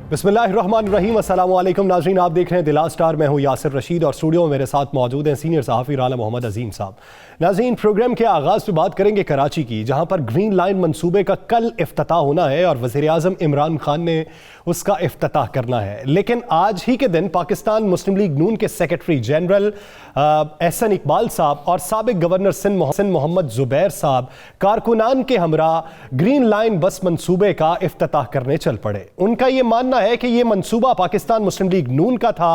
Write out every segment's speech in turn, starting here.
बिस्मिल्लाहिर्रहमानिर्रहीम, अस्सलाम वालेकुम नाज़रीन, आप देख रहे हैं दिला स्टार। मैं हूं यासिर रशीद और स्टूडियो में मेरे साथ मौजूद हैं सीनियर सहाफ़ी राना मोहम्मद अजीम साहब। नाज़रीन, प्रोग्राम के आगाज़ पे बात करेंगे कराची की, जहां पर ग्रीन लाइन मंसूबे का कल इफ्तिताह होना है और वज़ीर आज़म इमरान खान ने उसका इफ्तिताह करना है। लेकिन आज ही के दिन पाकिस्तान मुस्लिम लीग नून के सेक्रेटरी जनरल एहसन इकबाल साहब और साबिक गवर्नर सिंध मोहम्मद ज़ुबैर साहब कारकुनान के हमरा ग्रीन लाइन बस मंसूबे का इफ्तिताह करने चल पड़े। उनका ये मानना है कि ये मंसूबा पाकिस्तान मुस्लिम लीग नून का था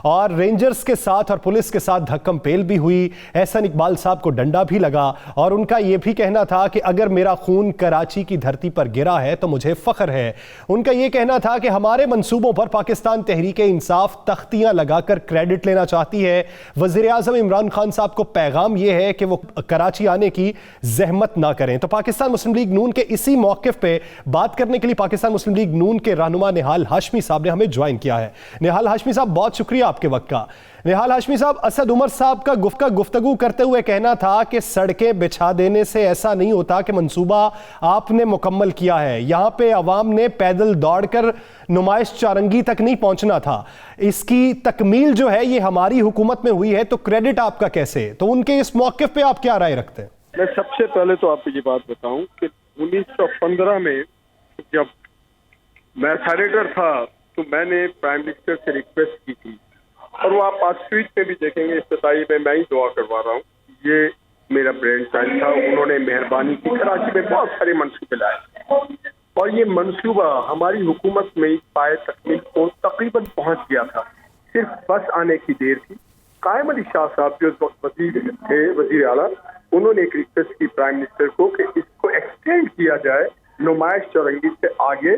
और रेंजर्स के साथ और पुलिस के साथ धक्कम पेल भी हुई। एहसन इकबाल साहब को डंडा भी लगा और उनका यह भी कहना था कि अगर मेरा खून कराची की धरती पर गिरा है तो मुझे फख्र है। उनका यह कहना था कि हमारे मंसूबों पर पाकिस्तान तहरीक इंसाफ तख्तियां लगाकर क्रेडिट लेना चाहती है। वज़ीर आज़म इमरान खान साहब को पैगाम यह है कि वो कराची आने की जहमत ना करें। तो पाकिस्तान मुस्लिम लीग नून के इसी मौक़िफ़ पे बात करने के लिए पाकिस्तान मुस्लिम लीग नून के रहनुमा निहाल हाशमी साहब ने हमें ज्वाइन किया है। निहाल हाशमी साहब, बहुत शुक्रिया आपके वक्त का। निहाल हाशमी साहब, असद उमर साहब का गुफ्तगू करते हुए कहना था कि सड़कें बिछा देने से ऐसा नहीं होता कि मंसूबा आपने मुकम्मल किया है, यहाँ पे अवाम ने पैदल दौड़कर नुमाइश चारंगी तक नहीं पहुंचना था, इसकी तकमील जो है ये हमारी हुकूमत में हुई है, तो क्रेडिट आपका कैसे? तो उनके इस मौक़िफ़ पे आप क्या राय रखते हैं? मैं सबसे पहले तो आपको ये बात बताऊं कि 1915 में जब मैं सेनेटर था तो मैंने प्राइम मिनिस्टर से रिक्वेस्ट की थी, और वो आप आज स्पीच में भी देखेंगे, इफ्तिताही में मैं ही दुआ करवा रहा हूँ। ये मेरा ब्रेन चाइल्ड था, उन्होंने मेहरबानी की, कराची में बहुत सारे मंसूबे लाए और ये मंसूबा हमारी हुकूमत में पाए तकमील को तकरीबन पहुंच गया था। सिर्फ बस आने की देर थी। कायम अली शाह साहब जो उस वक्त वजीर थे, वजीर आला, उन्होंने एक रिक्वेस्ट की प्राइम मिनिस्टर को कि इसको एक्सटेंड किया जाए नुमाइश चौरंगी से आगे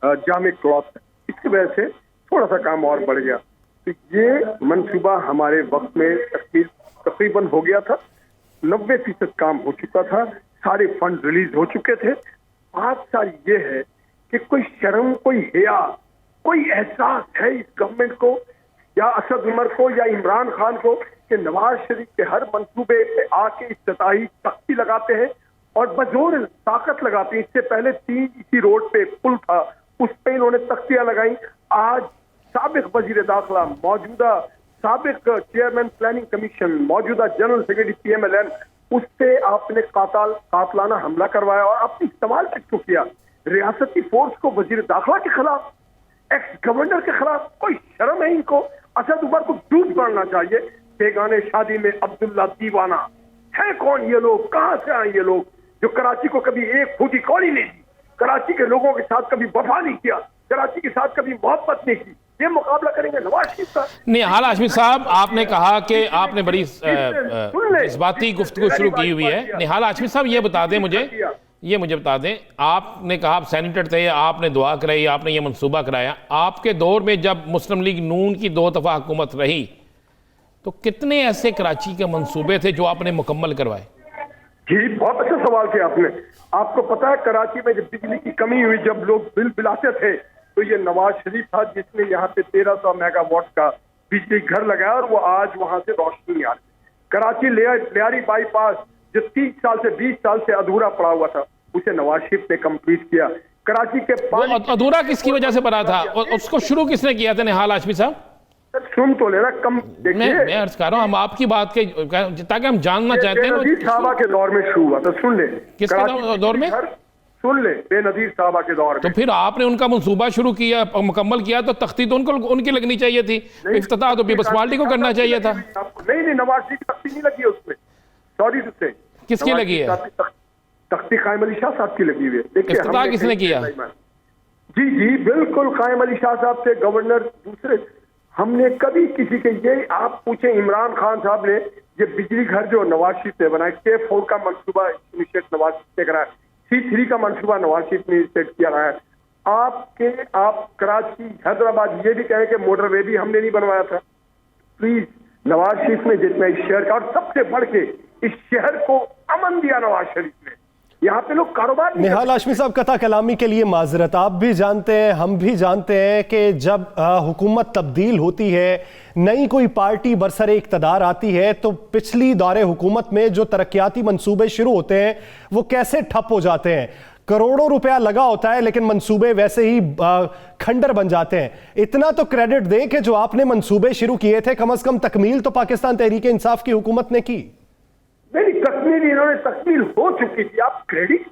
जामे क्लॉथ तक। इसकी वजह से थोड़ा सा काम और बढ़ गया। तो ये मंसूबा हमारे वक्त में तकरीबन हो गया था। 90% काम हो चुका था, सारे फंड रिलीज हो चुके थे। बात सारी ये है कि कोई शर्म, कोई हया, कोई एहसास है इस गवर्नमेंट को या असद उमर को या इमरान खान को कि नवाज शरीफ के हर मंसूबे पे आके इफ्तिताही तख्ती लगाते हैं और बजोर ताकत लगाते हैं। इससे पहले 3 इसी रोड पे पुल था, उस पे इन्होंने तख्तियां लगाई। आज साबिक वजीर दाखिला, मौजूदा साबिक चेयरमैन प्लानिंग कमीशन, मौजूदा जनरल सेक्रेटरी PMLN, उस पे आपने कातलाना हमला करवाया और आपने इस्तेमाल किसको किया? रियासती फोर्स को, वजीर दाखिला के खिलाफ, एक्स गवर्नर के खिलाफ। कोई शर्म है इनको? असद उमर को डूब पड़ना चाहिए। बेगाने शादी में अब्दुल्ला दीवाना है कौन ये लोग? कहां से आए ये लोग जो कराची को कभी एक फूटी कौड़ी नहीं दी, कराची के लोगों के साथ कभी वफा नहीं किया, कराची के साथ कभी मोहब्बत नहीं की? ये मुकाबला करेंगे नवाज शरीफ का? निहाल हाशमी साहब, आपने कहा कि आपने बड़ी जज्बाती गुफ्तगू शुरू की हुई है। निहाल हाशमी साहब, ये मुझे बता दें, आपने कहा आप सेनेटर थे, आपने दुआ कराई, आपने ये मंसूबा कराया। आपके दौर में जब मुस्लिम लीग नून की 2 दफ़ा हुकूमत रही तो कितने ऐसे कराची के मंसूबे थे जो आपने मुकम्मल करवाए? जी, बहुत अच्छा सवाल किया आपने। आपको पता है कराची में जब बिजली की कमी हुई, जब लोग बिल बिलाते थे, तो ये नवाज शरीफ था जिसने यहाँ पे 1300 मेगावाट का बिजली घर लगाया और वो आज वहां से रोशनी आ रही। कराची लियारी बाईपास जो 30 साल से 20 साल से अधूरा पड़ा हुआ था, उसे नवाज शरीफ ने कंप्लीट किया। कराची के अधूरा किसकी वजह से बना था और उसको शुरू किसने किया था? निहाल हाशमी साहब, सुन तो लेना। कम मैं अर्ज कर रहा हूँ, हम आपकी बात के ताकि हम जानना चाहते हैं। बेनजीर साहबा के दौर में शुरू हुआ था, सुन ले। किसके दौर में? सुन ले, बेनजीर साहबा के दौर में। तो फिर आपने उनका मंसूबा शुरू किया, मुकम्मल किया, तो तख्ती तो उनकी लगनी चाहिए थी, इफ्तिताह तो पीपल्स पार्टी को करना चाहिए था। नहीं, नवाज शरीफ की तख्ती नहीं लगी है उसमें, सॉरी टू से। किसकी लगी है? तख्ती कायम अली शाह साहब की लगी हुई है। देखिए, इफ्तिताह किसने किया? जी, बिल्कुल कायम अली शाह साहब से, गवर्नर दूसरे। हमने कभी किसी के, ये आप पूछे इमरान खान साहब ने ये बिजली घर जो नवाज शरीफ ने बनाया, K4 का मंसूबा इनिशिएट नवाज शरीफ ने कराया, C3 का मंसूबा नवाज शरीफ ने इनिशिएट किया है। आप कराची, हैदराबाद ये भी कहें कि मोटरवे भी हमने नहीं बनवाया था। प्लीज, नवाज शरीफ ने जितना इस शहर का, और सबसे बढ़ के इस शहर को अमन दिया नवाज शरीफ ने। यहाँ पे लोग कारोबार। निहाल हाशमी साहब, कथा कलामी के लिए माजरत। आप भी जानते हैं, हम भी जानते हैं कि जब हुकूमत तब्दील होती है, नई कोई पार्टी बरसरे इक़्तिदार आती है, तो पिछली दौरे हुकूमत में जो तरक्याती मंसूबे शुरू होते हैं वो कैसे ठप हो जाते हैं। करोड़ों रुपया लगा होता है लेकिन मंसूबे वैसे ही खंडर बन जाते हैं। इतना तो क्रेडिट दें कि जो आपने मंसूबे शुरू किए थे कम से कम तकमील तो पाकिस्तान तहरीक इंसाफ की हुकूमत ने की। नहीं, तकमील इन्होंने तकमील हो चुकी थी। आप क्रेडिट,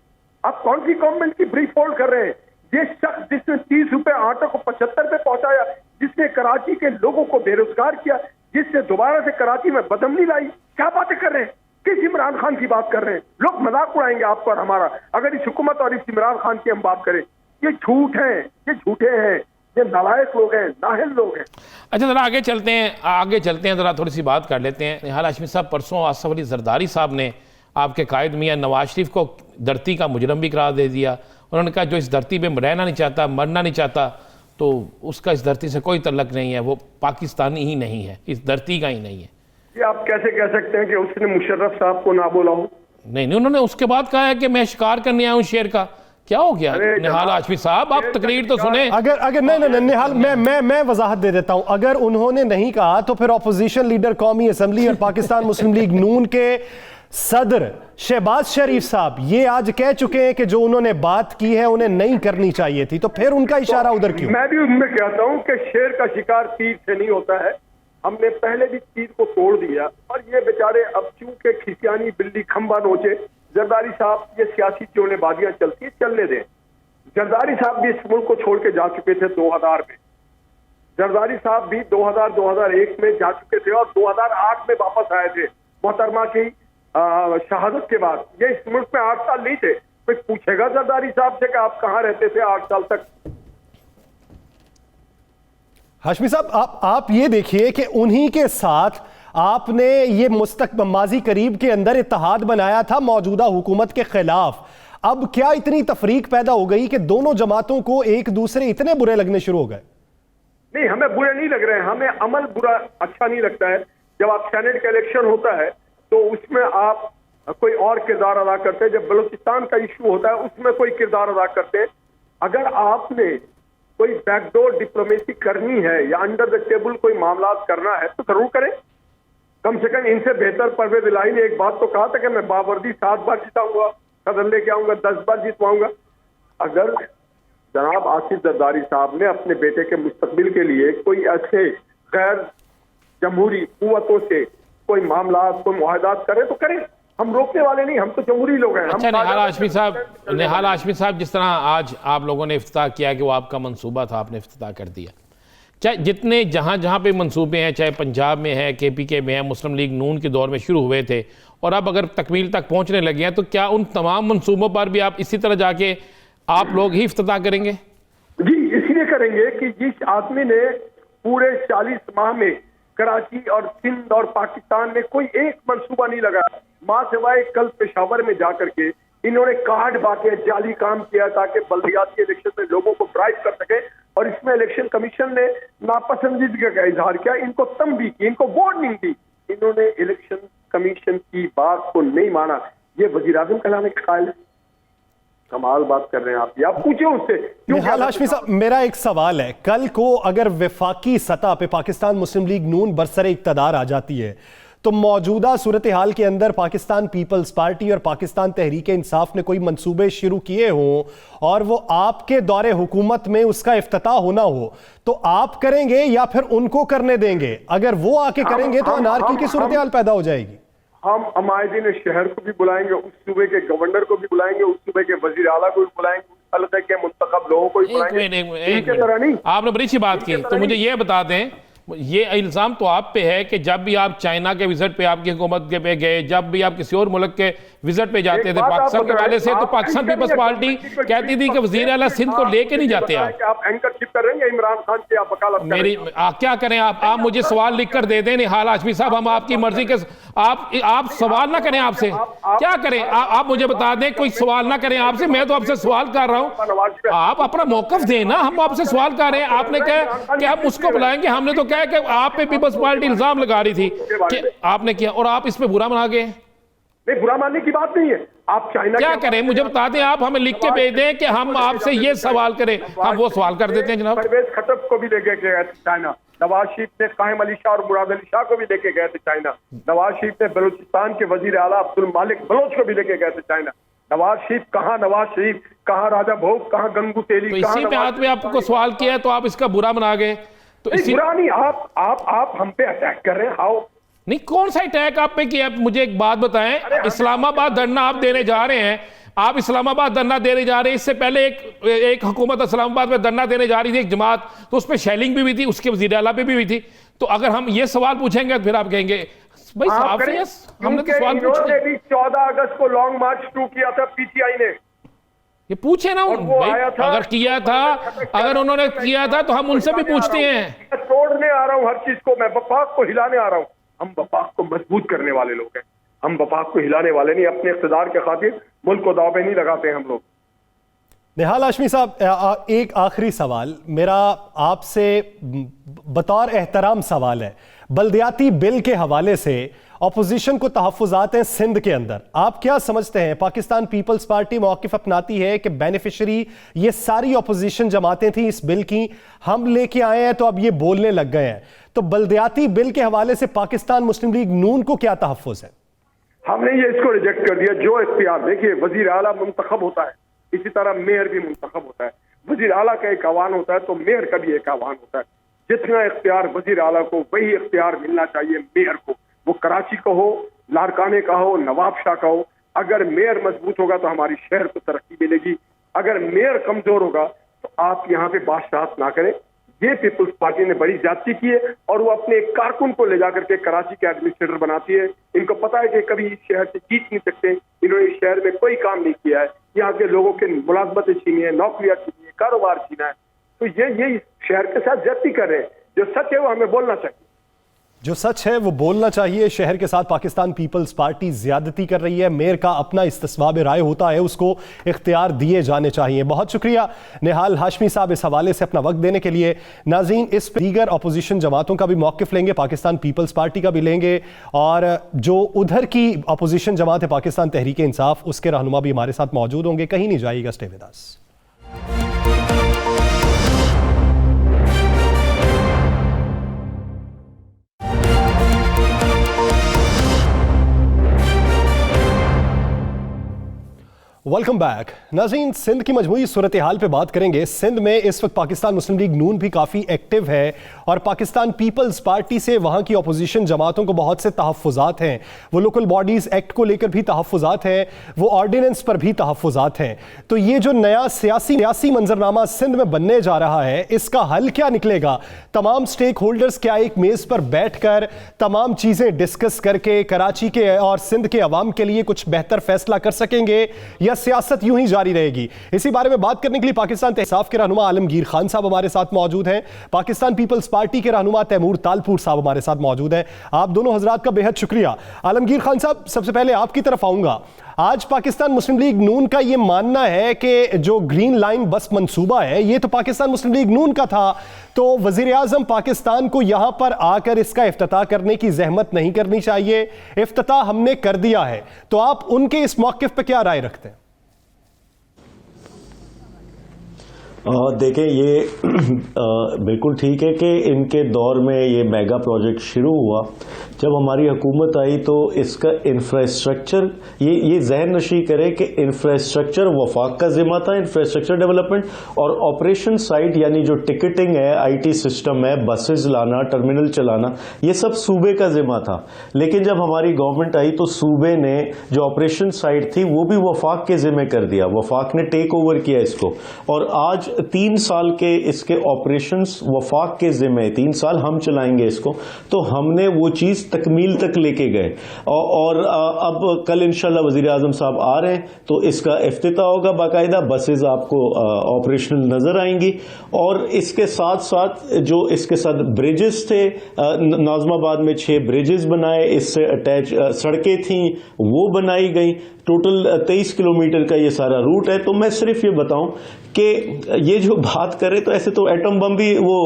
आप कौन सी गवर्नमेंट की ब्रीफ होल्ड कर रहे हैं? ये शख्स जिसने 30 रुपए आटे को 75 पे पहुंचाया, जिसने कराची के लोगों को बेरोजगार किया, जिसने दोबारा से कराची में बदमनी लाई, क्या बातें कर रहे हैं? किस इमरान खान की बात कर रहे हैं? लोग मजाक उड़ाएंगे आपको और हमारा, अगर इस हुकूमत और इस इमरान खान की हम बात करें। ये झूठ है, ये झूठे हैं, ये नालायक लोग हैं, नाहिल लोग हैं। अच्छा, जरा आगे चलते हैं, जरा थोड़ी सी बात कर लेते हैं। निहाल हाशमी साहब, परसों आसफ अली जरदारी साहब ने आपके कायद मियां नवाज शरीफ को धरती का मुजरम भी करार दे दिया। उन्होंने कहा जो इस धरती पे रहना नहीं चाहता, मरना नहीं चाहता, तो उसका इस धरती से कोई तल्लक नहीं है, वो पाकिस्तानी ही नहीं है, इस धरती का ही नहीं है। ये आप कैसे कह सकते हैं कि उसने मुशर्रफ साहब को ना बोला हो? नहीं, उन्होंने उसके बाद कहा है कि मैं शिकार करने आया हूं शेर का। क्या हो गया निहाल हाशमी साहब, आप तकरीर तो सुने। अगर नहीं निहाल, मैं वजाहत दे देता हूं। अगर उन्होंने नहीं कहा तो फिर ऑपोजिशन लीडर कौमी असम्बली और पाकिस्तान मुस्लिम लीग नून के सदर शहबाज शरीफ साहब ये आज कह चुके हैं कि जो उन्होंने बात की है उन्हें नहीं करनी चाहिए थी, तो फिर उनका इशारा उधर क्यों? मैं भी उनमें कहता हूं कि शेर का शिकार तीर से नहीं होता है। हमने पहले भी तीर को तोड़ दिया और ये बेचारे अब चूंकि खिसियानी बिल्ली खंबा नोचे। जरदारी साहब, ये सियासी चोलेबाजियां चलती है, चलने दें। जरदारी साहब भी इस मुल्क को छोड़ के जा चुके थे 2000 में। जरदारी साहब भी 2000-2001 में जा चुके थे और 2008 में वापस आए थे मोहतरमा की शहादत के बाद। ये इस मुल्क में 8 साल नहीं थे। कोई पूछेगा जरदारी साहब से कि आप कहां रहते थे 8 साल तक? हाशमी साहब, आप ये देखिए कि उन्हीं के साथ आपने ये माजी करीब के अंदर इत्तेहाद बनाया था मौजूदा हुकूमत के खिलाफ। अब क्या इतनी तफरीक पैदा हो गई कि दोनों जमातों को एक दूसरे इतने बुरे लगने शुरू हो गए? नहीं, हमें बुरे नहीं लग रहे हैं, हमें अमल बुरा अच्छा नहीं लगता है। जब आप सेनेट का इलेक्शन होता है तो उसमें आप कोई और किरदार अदा करते हैं। जब बलूचिस्तान का इशू होता है उसमें कोई किरदार अदा करते हैं। अगर आपने कोई बैकडोर डिप्लोमेसी करनी है या अंडर द टेबल कोई मामला करना है तो जरूर करें। कम से कम इनसे बेहतर परवेज इलाही ने एक बात तो कहा था कि मैं बावर्दी 7 बार जिताऊंगा, सदन लेके आऊंगा, 10 बार जितवाऊंगा। अगर जनाब आसिफ जरदारी साहब ने अपने बेटे के मुस्तकबिल के लिए कोई ऐसे गैर जमहूरी कुव्वतों से कोई मामला, कोई मुआहदात करे तो करें, हम रोकने वाले नहीं, हम तो जमहूरी लोग हैं। अच्छा, निहाल हाशमी साहब, जिस तरह आज आप लोगों ने इफ्तिताह किया कि वो आपका मंसूबा था, आपने इफ्तिताह कर दिया। चाहे जितने जहाँ पे मंसूबे हैं, चाहे पंजाब में है, KPK में है, मुस्लिम लीग नून के दौर में शुरू हुए थे और अब अगर तकमील तक पहुँचने लगे हैं, तो क्या उन तमाम मंसूबों पर भी आप इसी तरह जाके आप लोग ही इफ्तिताह करेंगे? जी, इसलिए करेंगे कि जिस आदमी ने पूरे 40 माह में कराची और सिंध और पाकिस्तान में कोई एक मंसूबा नहीं लगाया, मां सिवाय कल पेशावर में जाकर के इन्होंने कार्ड बांटे, जाली काम किया ताकि बल्दियाती इलेक्शन में लोगों को ब्राइब कर सके। और इसमें इलेक्शन कमीशन ने नापसंदीदगी का इजहार किया, इनको तंबीह की, इनको वार्निंग दी। इन्होंने इलेक्शन कमीशन की बात को नहीं माना। ये वजीर आजम कहलाने के कायल है। कमाल बात कर रहे हैं आप, या पूछिए उससे। निहाल हाशमी साहब, मेरा एक सवाल है, कल को अगर वफाकी सतह पे पाकिस्तान मुस्लिम लीग नून बरसरे इक्तदार आ जाती है तो मौजूदा सूरत हाल के अंदर पाकिस्तान पीपल्स पार्टी और पाकिस्तान तहरीक इंसाफ ने कोई मंसूबे शुरू किए हों और वो आपके दौरे हुकूमत में उसका इफ्तिताह होना हो, तो आप करेंगे या फिर उनको करने देंगे? अगर वो आके करेंगे तो अनारकी की सूरत हाल पैदा हो जाएगी। हम अमायदीन शहर को भी बुलाएंगे, उस सूबे के गवर्नर को भी बुलाएंगे, उस सूबे के वजीर आला को भी बुलाएंगे, उस हल्के के मुंतखब लोगों को भी बुलाएंगे। आपने बड़ी अच्छी बात की, तो मुझे ये बता दें, ये इल्ज़ाम तो आप पे है कि जब भी आप चाइना के विजिट पे आपकी हुकूमत के पे गए, जब भी आप किसी और मुल्क के विजिट पे जाते थे पाकिस्तान के वाले से, तो पाकिस्तान पीपल्स पार्टी कहती थी कि वजीर आला सिंध को लेके नहीं जाते आप एंकरशिप कर रहे हैं इमरान खान से, आप वकालत मेरी क्या करें आप मुझे सवाल लिख कर दे दें। निहाल हाशमी साहब, हम आपकी मर्जी के आप सवाल ना करें, आपसे क्या करें? आप मुझे बता दें, कोई सवाल ना करें आपसे, मैं तो आपसे सवाल कर रहा हूं, आप अपना मौकफ दें ना। हम आपसे सवाल कर रहे हैं, आपने कहा कि हम उसको बुलाएंगे, हमने तो कहा कि आप पे पीपल्स पार्टी इल्जाम लगा रही थी कि आपने किया, और आप इस पे बुरा मना गए। नहीं, बुरा मानने की बात नहीं है। आप चाइना क्या करें मुझे बता दें, आप हमें लिख के भेज दें कि हम आपसे ये सवाल करें, हम वो सवाल कर देते हैं जनाब। परवेज खटक को भी लेके गए थे चाइना, नवाज शरीफ ने कायम अली शाह और मुराद अली शाह को भी लेके गए थे चाइना, नवाज शरीफ ने बलूचिस्तान के वजीर आला अब्दुल मालिक बलोच को भी लेके गए थे चाइना। नवाज शरीफ कहाँ, नवाज शरीफ कहाँ राजा भोग, कहाँ गंगू तेली, तो इसी पे हाथ में आपको सवाल किया है तो आप इसका बुरा बना गए। तो इसी बुरा नहीं, आप हम पे अटैक कर रहे हैं। हाउ नहीं, कौन सा अटैक आप पे किया? मुझे एक बात बताएं, इस्लामाबाद धरना आप देने जा रहे हैं, आप इस्लामाबाद धरना देने जा रहे हैं, इससे पहले एक हुकूमत इस्लामाबाद में धरना देने जा रही थी, एक जमात, तो उस पर शेलिंग भी हुई थी, उसके वज़ीर आला पे भी हुई थी। तो अगर हम ये सवाल पूछेंगे फिर आप कहेंगे भाई साफ है, हमने तो सवाल पूछा। भी 14 अगस्त को लॉन्ग मार्च शुरू किया था पीटीआई ने, ये पूछे ना भाई, अगर किया था, अगर उन्होंने किया था तो हम उनसे भी पूछते हैं। तोड़ने आ रहा हूं हर चीज को, मैं वफाक को हिलाने आ रहा हूं। हम वफाक को मजबूत करने वाले लोग हैं, हम वफाक को हिलाने वाले नहीं। अपने इख्तिदार के खातिर मुल्क को दाव पे नहीं लगाते हम लोग। निहाल हाशमी साहब, एक आखिरी सवाल मेरा आपसे बतौर एहतराम सवाल है। बल्दियाती बिल के हवाले से अपोजिशन को तहफ़्फ़ुज़ात हैं सिंध के अंदर, आप क्या समझते हैं? पाकिस्तान पीपल्स पार्टी मौक़िफ़ अपनाती है कि बेनिफिशरी ये सारी अपोजिशन जमातें थी इस बिल की, हम लेके आए हैं तो अब ये बोलने लग गए हैं। तो बल्दियाती बिल के हवाले से पाकिस्तान मुस्लिम लीग नून को क्या तहफ़्फ़ुज़ है? हमने ये इसको रिजेक्ट कर दिया। जो इख्तियार, देखिए वजीर आला मुंतखब होता है, इसी तरह मेयर भी मुंतखब होता है। वजीर आला का एक आवान होता है तो मेयर का भी एक आवान होता है। जितना इख्तियार वजीर आला को, वही इख्तियार मिलना चाहिए मेयर को। वो कराची का हो, लारकाने का हो, नवाबशाह का हो। अगर मेयर मजबूत होगा तो हमारी शहर को तरक्की मिलेगी। अगर मेयर कमजोर होगा तो आप यहाँ पे बादशाहत ना करें। ये पीपल्स पार्टी ने बड़ी ज्यादती की है और वो अपने एक कारकुन को ले जाकर के कराची के एडमिनिस्ट्रेटर बनाती है। इनको पता है कि कभी इस शहर से जीत नहीं सकते। इन्होंने इस शहर में कोई काम नहीं किया है, यहाँ के लोगों के मुलाजमतें छीनी है, नौकरियां छीनी है, कारोबार छीना है। तो ये शहर के साथ ज्यादती कर रहे हैं। जो सच है वो हमें बोलना चाहिए, जो सच है वो बोलना चाहिए। शहर के साथ पाकिस्तान पीपल्स पार्टी ज्यादती कर रही है। मेयर का अपना इस्तिस्वाब राय होता है, उसको इख्तियार दिए जाने चाहिए। बहुत शुक्रिया निहाल हाशमी साहब इस हवाले से अपना वक्त देने के लिए। नाज़रीन, इस पर दीगर अपोजिशन जमातों का भी मौक़िफ़ लेंगे, पाकिस्तान पीपल्स पार्टी का भी लेंगे, और जो उधर की अपोजिशन जमात है पाकिस्तान तहरीक इंसाफ, उसके रहनुमा भी हमारे साथ मौजूद होंगे। कहीं नहीं जाइएगा, stay with us. Welcome back. नाज़रीन, सिंध की मजमूई सूरत हाल पे बात करेंगे। सिंध में इस वक्त पाकिस्तान मुस्लिम लीग नून भी काफ़ी एक्टिव है और पाकिस्तान पीपल्स पार्टी से वहाँ की अपोजिशन जमातों को बहुत से तहफ़्फ़ुज़ात हैं। वो लोकल बॉडीज़ एक्ट को लेकर भी तहफ़्फ़ुज़ात हैं, वो ऑर्डिनेंस पर भी तहफ़्फ़ुज़ात हैं। तो ये जो नया सियासी मंजरनामा सिंध में बनने जा रहा है, इसका हल क्या निकलेगा? तमाम स्टेक होल्डर्स क्या एक मेज़ पर बैठ कर तमाम चीज़ें डिस्कस करके कराची के और सिंध के अवाम के लिए कुछ बेहतर फैसला कर सकेंगे, या सियासत यूं ही जारी रहेगी? इसी बारे में बात करने के लिए पाकिस्तान तहसाफ के रहनुमा आलमगीर खान साहब हमारे साथ मौजूद हैं। पाकिस्तान पीपल्स पार्टी के रहनुमा तैमूर तालपुर साहब हमारे साथ मौजूद हैं। आप दोनों हजरात का बेहद शुक्रिया। आलमगीर खान साहब, सबसे पहले आपकी तरफ आऊंगा। आज पाकिस्तान मुस्लिम लीग नून का यह मानना है कि जो ग्रीन लाइन बस मंसूबा है ये तो पाकिस्तान मुस्लिम लीग नून का था, तो वजीर आजम पाकिस्तान को यहां पर आकर इसका इफ्तिताह करने की जहमत नहीं करनी चाहिए। इफ्तिताह हमने कर दिया है, तो आप उनके इस मौक़िफ़ पर क्या राय रखते हैं? देखें, ये बिल्कुल ठीक है कि इनके दौर में ये मेगा प्रोजेक्ट शुरू हुआ। जब हमारी हुकूमत आई तो इसका इंफ्रास्ट्रक्चर, ये जहन नशी करे कि इंफ्रास्ट्रक्चर वफाक का जिम्मा था, इंफ्रास्ट्रक्चर डेवलपमेंट, और ऑपरेशन साइट यानी जो टिकटिंग है, आईटी सिस्टम है, बसेस लाना, टर्मिनल चलाना, ये सब सूबे का जिम्मा था। लेकिन जब हमारी गवर्नमेंट आई तो सूबे ने जो ऑपरेशन साइट थी वो भी वफाक के जिम्मे कर दिया। वफाक ने टेक ओवर किया इसको, और आज 3 साल के इसके ऑपरेशंस वफाक के जिम्मे, 3 साल हम चलाएंगे इसको। तो हमने वो चीज तकमील तक लेके गए, और अब कल इंशाल्लाह वजीर आजम साहब आ रहे हैं तो इसका इफ्तिताह होगा, बाकायदा बसेज आपको ऑपरेशनल नजर आएंगी। और इसके साथ साथ जो इसके साथ ब्रिजेस थे, नाज़माबाद में 6 ब्रिजेस बनाए, इससे अटैच सड़कें थी वो बनाई गई। टोटल 23 किलोमीटर का ये सारा रूट है। तो मैं सिर्फ ये बताऊं कि ये जो बात करे तो ऐसे तो एटम बम भी वो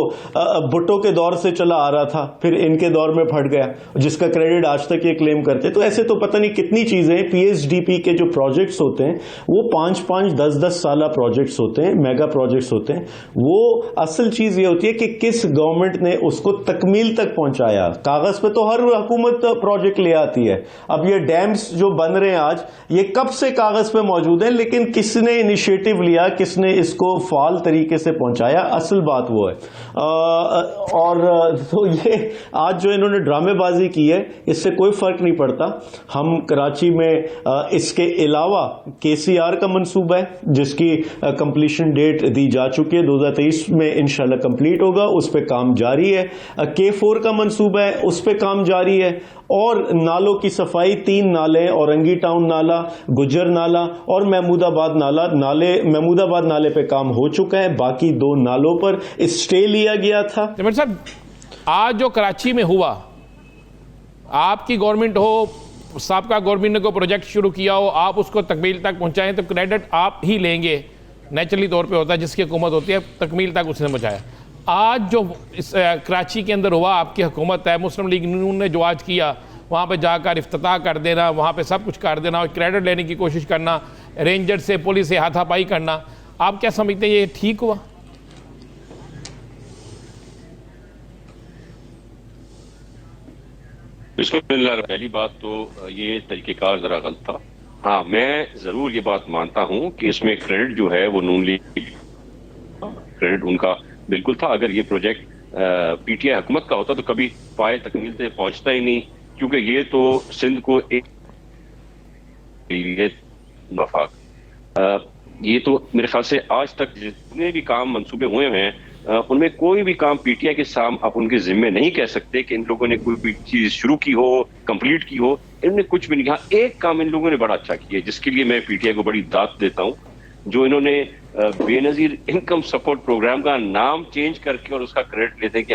भुट्टो के दौर से चला आ रहा था, फिर इनके दौर में फट गया, जिसका क्रेडिट आज तक ये क्लेम करते। तो ऐसे तो पता नहीं कितनी चीजें, पीएचडीपी के जो प्रोजेक्ट्स होते हैं वो 5-5, 10-10 साल प्रोजेक्ट्स होते हैं, मेगा प्रोजेक्ट्स होते हैं। वो असल चीज ये होती है कि किस गवर्नमेंट ने उसको तकमील तक पहुंचाया। कागज पे तो हर हुकूमत प्रोजेक्ट ले आती है। अब ये डैम्स जो बन रहे हैं आज, ये कब से कागज पे मौजूद है, लेकिन किसने इनिशिएटिव लिया, किसने इसको फाल तरीके से पहुंचाया, असल बात वो है। और तो ये आज जो इन्होंने ड्रामेबाजी की है, इससे कोई फर्क नहीं पड़ता। हम कराची में इसके अलावा केसीआर का मंसूबा है जिसकी कंप्लीशन डेट दी जा चुकी है, 2023 में इंशाल्लाह कंप्लीट होगा, उस पे काम जारी है। K4 का मंसूबा है, उस पे काम जारी है। और नालों की सफाई, 3 नाले, औरंगी टाउन नाला, गुजर नाला और महमूदाबाद नाले पे काम हो चुका है। बाकी 2 नालों पर स्टे लिया गया था। जमीर साहब, आज जो कराची में हुआ, आपकी गवर्नमेंट हो, साबका गवर्नमेंट ने कोई प्रोजेक्ट शुरू किया हो, आप उसको तकमील तक पहुंचाएं तो क्रेडिट आप ही लेंगे, नेचुरली तौर पे होता है, जिसकी हुकूमत होती है तकमील तक उसने पहुंचाया। आज जो इस कराची के अंदर हुआ, आपकी हुकूमत है, मुस्लिम लीग नून ने जो आज किया, वहाँ पे जाकर इफ्तिताह कर देना, वहाँ पे सब कुछ कर देना और क्रेडिट लेने की कोशिश करना, रेंजर से पुलिस से हाथापाई करना, आप क्या समझते हैं ये ठीक हुआ? पहली बात तो ये तरीक़ेकार जरा गलत था। हाँ, मैं जरूर ये बात मानता हूँ कि इसमें क्रेडिट जो है वो नून लीग क्रेडिट उनका बिल्कुल था। अगर ये प्रोजेक्ट पीटीआई हुकूमत का होता तो कभी पाए तकमील से पहुंचता ही नहीं, क्योंकि ये तो सिंध को एक मफाक, ये तो मेरे ख्याल से आज तक जितने भी काम मंसूबे हुए हैं उनमें कोई भी काम पीटीआई के सामने आप उनके जिम्मे नहीं कह सकते कि इन लोगों ने कोई भी चीज शुरू की हो, कंप्लीट की हो। इन्होंने कुछ भी नहीं कहा। एक काम इन लोगों ने बड़ा अच्छा किया, जिसके लिए मैं पीटीआई को बड़ी दाद देता हूँ, जो इन्होंने बेनजीर इनकम सपोर्ट प्रोग्राम का नाम चेंज करके और उसका क्रेडिट लेते हैं कि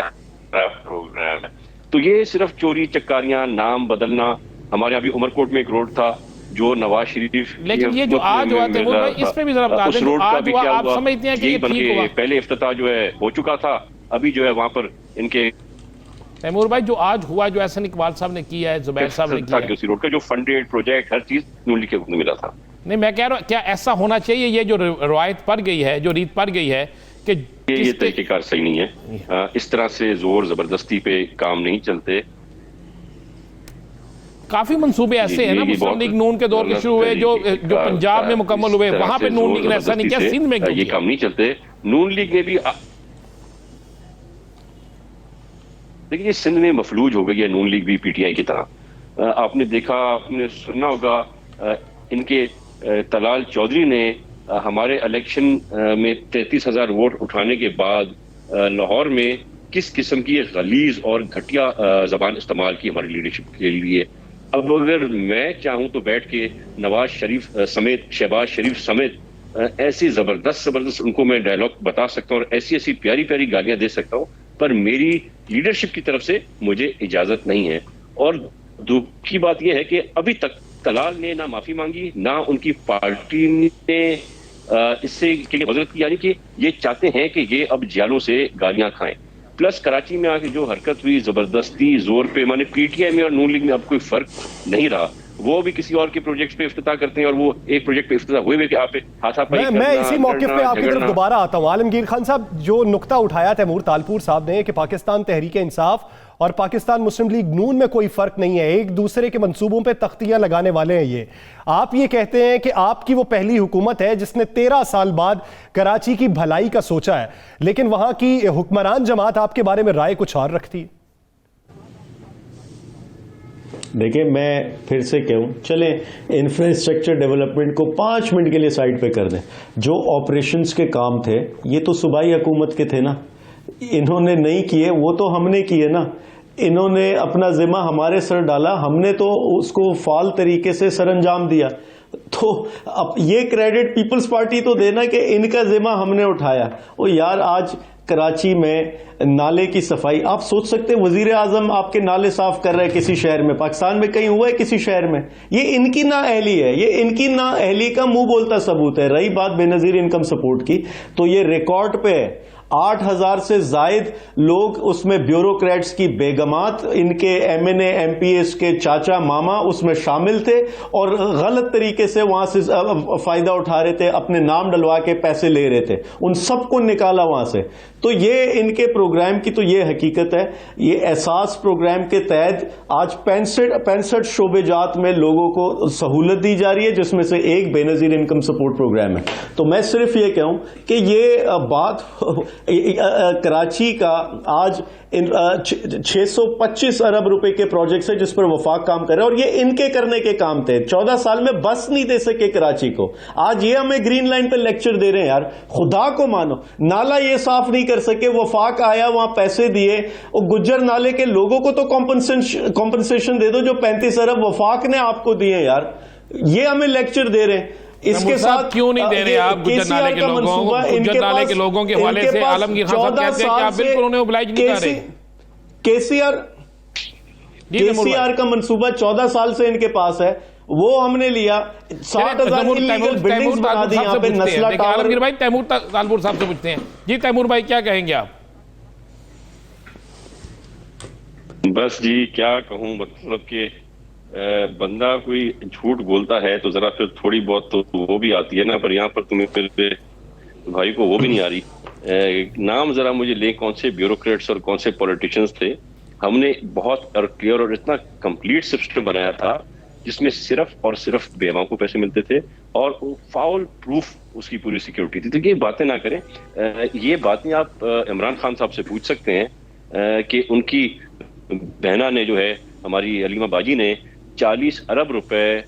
प्रोग्राम है। तो ये सिर्फ चोरी चक्कारियां, नाम बदलना। हमारे अभी उमरकोट में एक रोड था जो नवाज शरीफ, लेकिन ये जो आज हुआ तैमूर भाई, इस पे भी जरा बता दें, उस रोड का भी क्या आप समझते हैं कि ये ठीक हुआ? पहले इफ्तिताह जो है हो चुका था, अभी जो है वहां पर इनके तैमूर भाई जो आज हुआ, जो एहसन इकबाल साहब ने किया है, जुबैर साहब ने किया है, उसी रोड का जो फंडेड प्रोजेक्ट, हर चीज नून लीग के मिला था। नहीं, मैं कह रहा हूँ क्या ऐसा होना चाहिए? ये जो रवायत पड़ गई है, जो रीत पड़ गई है कि ये तरीकेकार सही नहीं है। इस तरह से जोर जबरदस्ती पे काम नहीं चलते। काफी मंसूबे ऐसे हैं ना, मुस्लिम लीग नून के दौर के शुरू हुए, जो पंजाब में मुकम्मल हुए, वहां पे नून लीग ने ऐसा नहीं किया, सिंध में क्यों ये काम नहीं चलते? नून लीग ने भी देखिए, ये सिंध में मफलूज हो गई है नून लीग भी पीटीआई की तरह। आपने देखा, आपने सुना होगा, इनके तलाल चौधरी ने हमारे इलेक्शन में 33,000 वोट उठाने के बाद लाहौर में किस किस्म की गलीज और घटिया जबान इस्तेमाल की हमारी लीडरशिप के लिए। अब अगर मैं चाहूं तो बैठ के नवाज शरीफ समेत, शहबाज शरीफ समेत ऐसी जबरदस्त उनको मैं डायलॉग बता सकता हूँ और ऐसी प्यारी प्यारी गालियां दे सकता हूँ, पर मेरी लीडरशिप की तरफ से मुझे इजाजत नहीं है। और दुख की बात यह है कि अभी तक तलाल ने ना माफी मांगी, ना उनकी पार्टी ने इससे मदद की, यानी कि ये चाहते हैं कि ये अब जालों से गालियां खाएं। प्लस कराची में आके जो हरकत हुई जबरदस्ती जोर पे, माने पीटीआई में और नून लीग में अब कोई फर्क नहीं रहा। वो भी किसी और के प्रोजेक्ट पे इफ्तिताह करते हैं और वो एक प्रोजेक्ट पे इफ्तिताह हुए कि आप हाथापाई करना। मैं इसी मौके पे आपकी तरफ दोबारा आता हूं। आलमगीर खान साहब, जो नुक्ता उठाया तैमूर तालपुर साहब ने कि पाकिस्तान तहरीक इंसाफ और पाकिस्तान मुस्लिम लीग नून में कोई फर्क नहीं है, एक दूसरे के मंसूबों पे तख्तियां लगाने वाले हैं ये। आप ये कहते हैं कि आपकी वो पहली हुकूमत है जिसने 13 साल बाद कराची की भलाई का सोचा है, लेकिन वहां की हुक्मरान जमात आपके बारे में राय कुछ और रखती। देखिए, मैं फिर से कहूं, चले इंफ्रास्ट्रक्चर डेवलपमेंट को 5 मिनट के लिए साइड पे कर दें। जो ऑपरेशंस के काम थे, ये तो सूबाई हुकूमत के थे ना, इन्होंने नहीं किए, वो तो हमने किए ना। इन्होंने अपना जिम्मा हमारे सर डाला, हमने तो उसको फाल तरीके से सरअंजाम दिया। तो अब ये क्रेडिट पीपल्स पार्टी तो देना कि इनका जिम्मा हमने उठाया। ओ यार, आज कराची में नाले की सफाई, आप सोच सकते हैं वजीर आजम आपके नाले साफ कर रहे हैं किसी शहर में, पाकिस्तान में कहीं हुआ है किसी शहर में? ये इनकी नाअहली है, ये इनकी नाअहली का मुंह बोलता सबूत है। रही बात बेनजीर इनकम सपोर्ट की, तो ये रिकॉर्ड पे है। 8,000 से जायद लोग उसमें ब्यूरोक्रेट्स की बेगमात, इनके MNA MPs के चाचा मामा उसमें शामिल थे और गलत तरीके से वहां से फायदा उठा रहे थे, अपने नाम डलवा के पैसे ले रहे थे, उन सबको निकाला वहां से। तो ये इनके प्रोग्राम की तो ये हकीकत है। ये एहसास प्रोग्राम के तहत आज 65 शोबेजात में लोगों को सहूलत दी जा रही है, जिसमें से एक बेनजीर इनकम सपोर्ट प्रोग्राम है। तो मैं सिर्फ ये कहूं कि ये बात कराची का आज 625 अरब रुपए के प्रोजेक्ट है जिस पर वफाक काम कर रहा है, और ये इनके करने के काम थे। 14 साल में बस नहीं दे सके कराची को, आज ये हमें ग्रीन लाइन पे लेक्चर दे रहे हैं। यार खुदा को मानो, नाला ये साफ नहीं कर सके, वफाक आया वहां पैसे दिए, और गुज्जर नाले के लोगों को तो कॉम्पनसेशन दे दो जो 35 अरब वफाक ने आपको दिए। यार ये हमें लेक्चर दे रहे हैं। इसके साथ क्यों नहीं दे रहे आप गुज्जर नाले के लोगों को? गुज्जर नाले के लोगों के हवाले से आलमगीर खान साहब कहते हैं कि आप बिल्कुल उन्हें ओब्लाइज नहीं कर रहे। केसीआर का मंसूबा 14 साल से इनके पास है, वो हमने लिया। 60,000 इलीगल बिल्डिंग्स बना दी यहाँ पे, नस्ला टावर। आलमगीर भाई तैमूर तालपुर साहब से पूछते हैं। जी तैमूर भाई क्या कहेंगे आप? बस जी क्या कहूं, मतलब कि बंदा कोई झूठ बोलता है तो जरा फिर थोड़ी बहुत तो वो भी आती है ना, पर यहाँ पर तुम्हें फिर भाई को वो भी नहीं आ रही। नाम जरा मुझे ले, कौन से ब्यूरोक्रेट्स और कौन से पॉलिटिशियंस थे। हमने बहुत क्लियर और इतना कंप्लीट सिस्टम बनाया था जिसमें सिर्फ और सिर्फ बेवाओं को पैसे मिलते थे, और वो फाउल प्रूफ उसकी पूरी सिक्योरिटी थी। तो ये बातें ना करें, ये बातें आप इमरान खान साहब से पूछ सकते हैं कि उनकी बहना ने जो है, हमारी अलीमा बाजी ने 40 अरब रुपए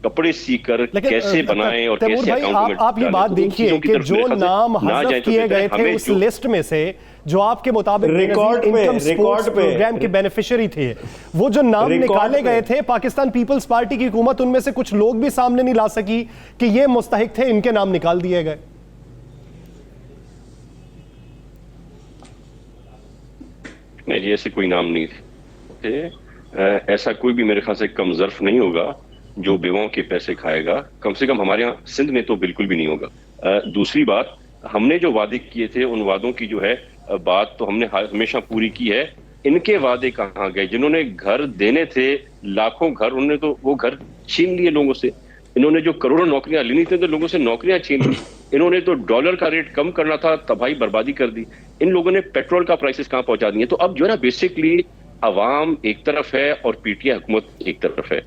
कपड़े सीकर कैसे बनाए और कैसे अकाउंट में। आप ये बात देखिए कि जो नाम हज़फ किए गए थे उस लिस्ट में से, जो आपके मुताबिक इनकम सपोर्ट प्रोग्राम के बेनिफिशियरी थे, वो जो नाम निकाले गए थे, पाकिस्तान पीपल्स पार्टी की हुकूमत उनमें से कुछ लोग भी सामने नहीं ला सकी कि ये मुस्तहिक थे, इनके नाम निकाल दिए गए। नहीं, ऐसे कोई नाम नहीं थे। ऐसा कोई भी मेरे ख्याल से कम ज़र्फ नहीं होगा जो बेवाओं के पैसे खाएगा। कम से कम हमारे यहाँ सिंध में तो बिल्कुल भी नहीं होगा। दूसरी बात, हमने जो वादे किए थे उन वादों की जो है बात तो हमने हमेशा पूरी की है। इनके वादे कहाँ गए? जिन्होंने घर देने थे, लाखों घर, उन्होंने तो वो घर छीन लिए लोगों से। इन्होंने जो करोड़ों नौकरियां लेनी थी तो लोगों से नौकरियां छीन ली। इन्होंने तो डॉलर का रेट कम करना था, तबाही बर्बादी कर दी। इन लोगों ने पेट्रोल का प्राइसेस कहाँ पहुंचा दिए। तो अब जो है ना, बेसिकली अवाम एक तरफ है और पीटीआई हुकूमत एक तरफ है।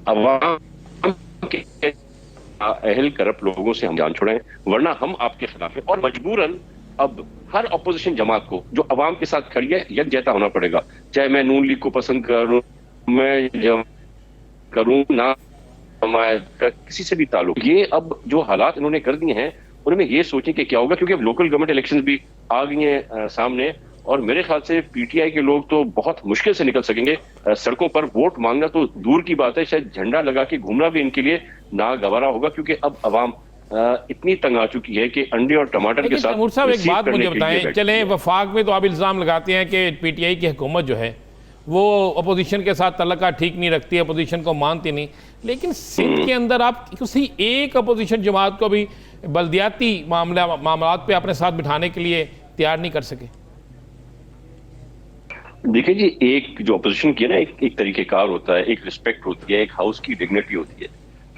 अवाम के अहल करप्ट लोगों से हम जान छुड़ाएं, वरना हम आपके खिलाफ है। और मजबूरन अब हर अपोजिशन जमात को जो अवाम के साथ खड़ी है यकजहता होना पड़ेगा। चाहे मैं नून लीग को पसंद करूं, मैं जब करूं ना, किसी से भी ताल्लुक, ये अब जो हालात इन्होंने कर दिए हैं उनमें ये सोचें कि क्या होगा, क्योंकि अब लोकल गवर्नमेंट इलेक्शंस भी आ गई हैं सामने। और मेरे ख्याल से पीटीआई के लोग तो बहुत मुश्किल से निकल सकेंगे सड़कों पर। वोट मांगना तो दूर की बात है, शायद झंडा लगा के घूमना भी इनके लिए नागवारा होगा, क्योंकि अब अवाम इतनी तंग आ चुकी है कि अंडे और टमाटर के साथ। तैमूर साहब एक बात मुझे बताएं, चले वफाक में तो आप इल्जाम लगाते हैं कि पीटीआई की हुकूमत जो है वो अपोजिशन के साथ तल्लका ठीक नहीं रखती, अपोजिशन को मानती नहीं, लेकिन सिंध के अंदर आप किसी एक अपोजिशन जमात को भी बल्दियाती मामलात पे अपने साथ बिठाने के लिए तैयार नहीं कर सके। देखिए जी, एक जो अपोजिशन की है ना, एक तरीकेकार होता है, एक रिस्पेक्ट होती है, एक हाउस की डिग्निटी होती है।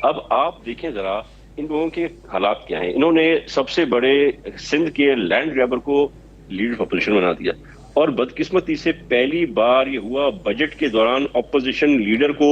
अब आप देखें जरा इन लोगों के हालात क्या हैं। इन्होंने सबसे बड़े सिंध के लैंड ग्रैबर को लीडर ऑफ अपोजिशन बना दिया, और बदकिस्मती से पहली बार ये हुआ बजट के दौरान अपोजिशन लीडर को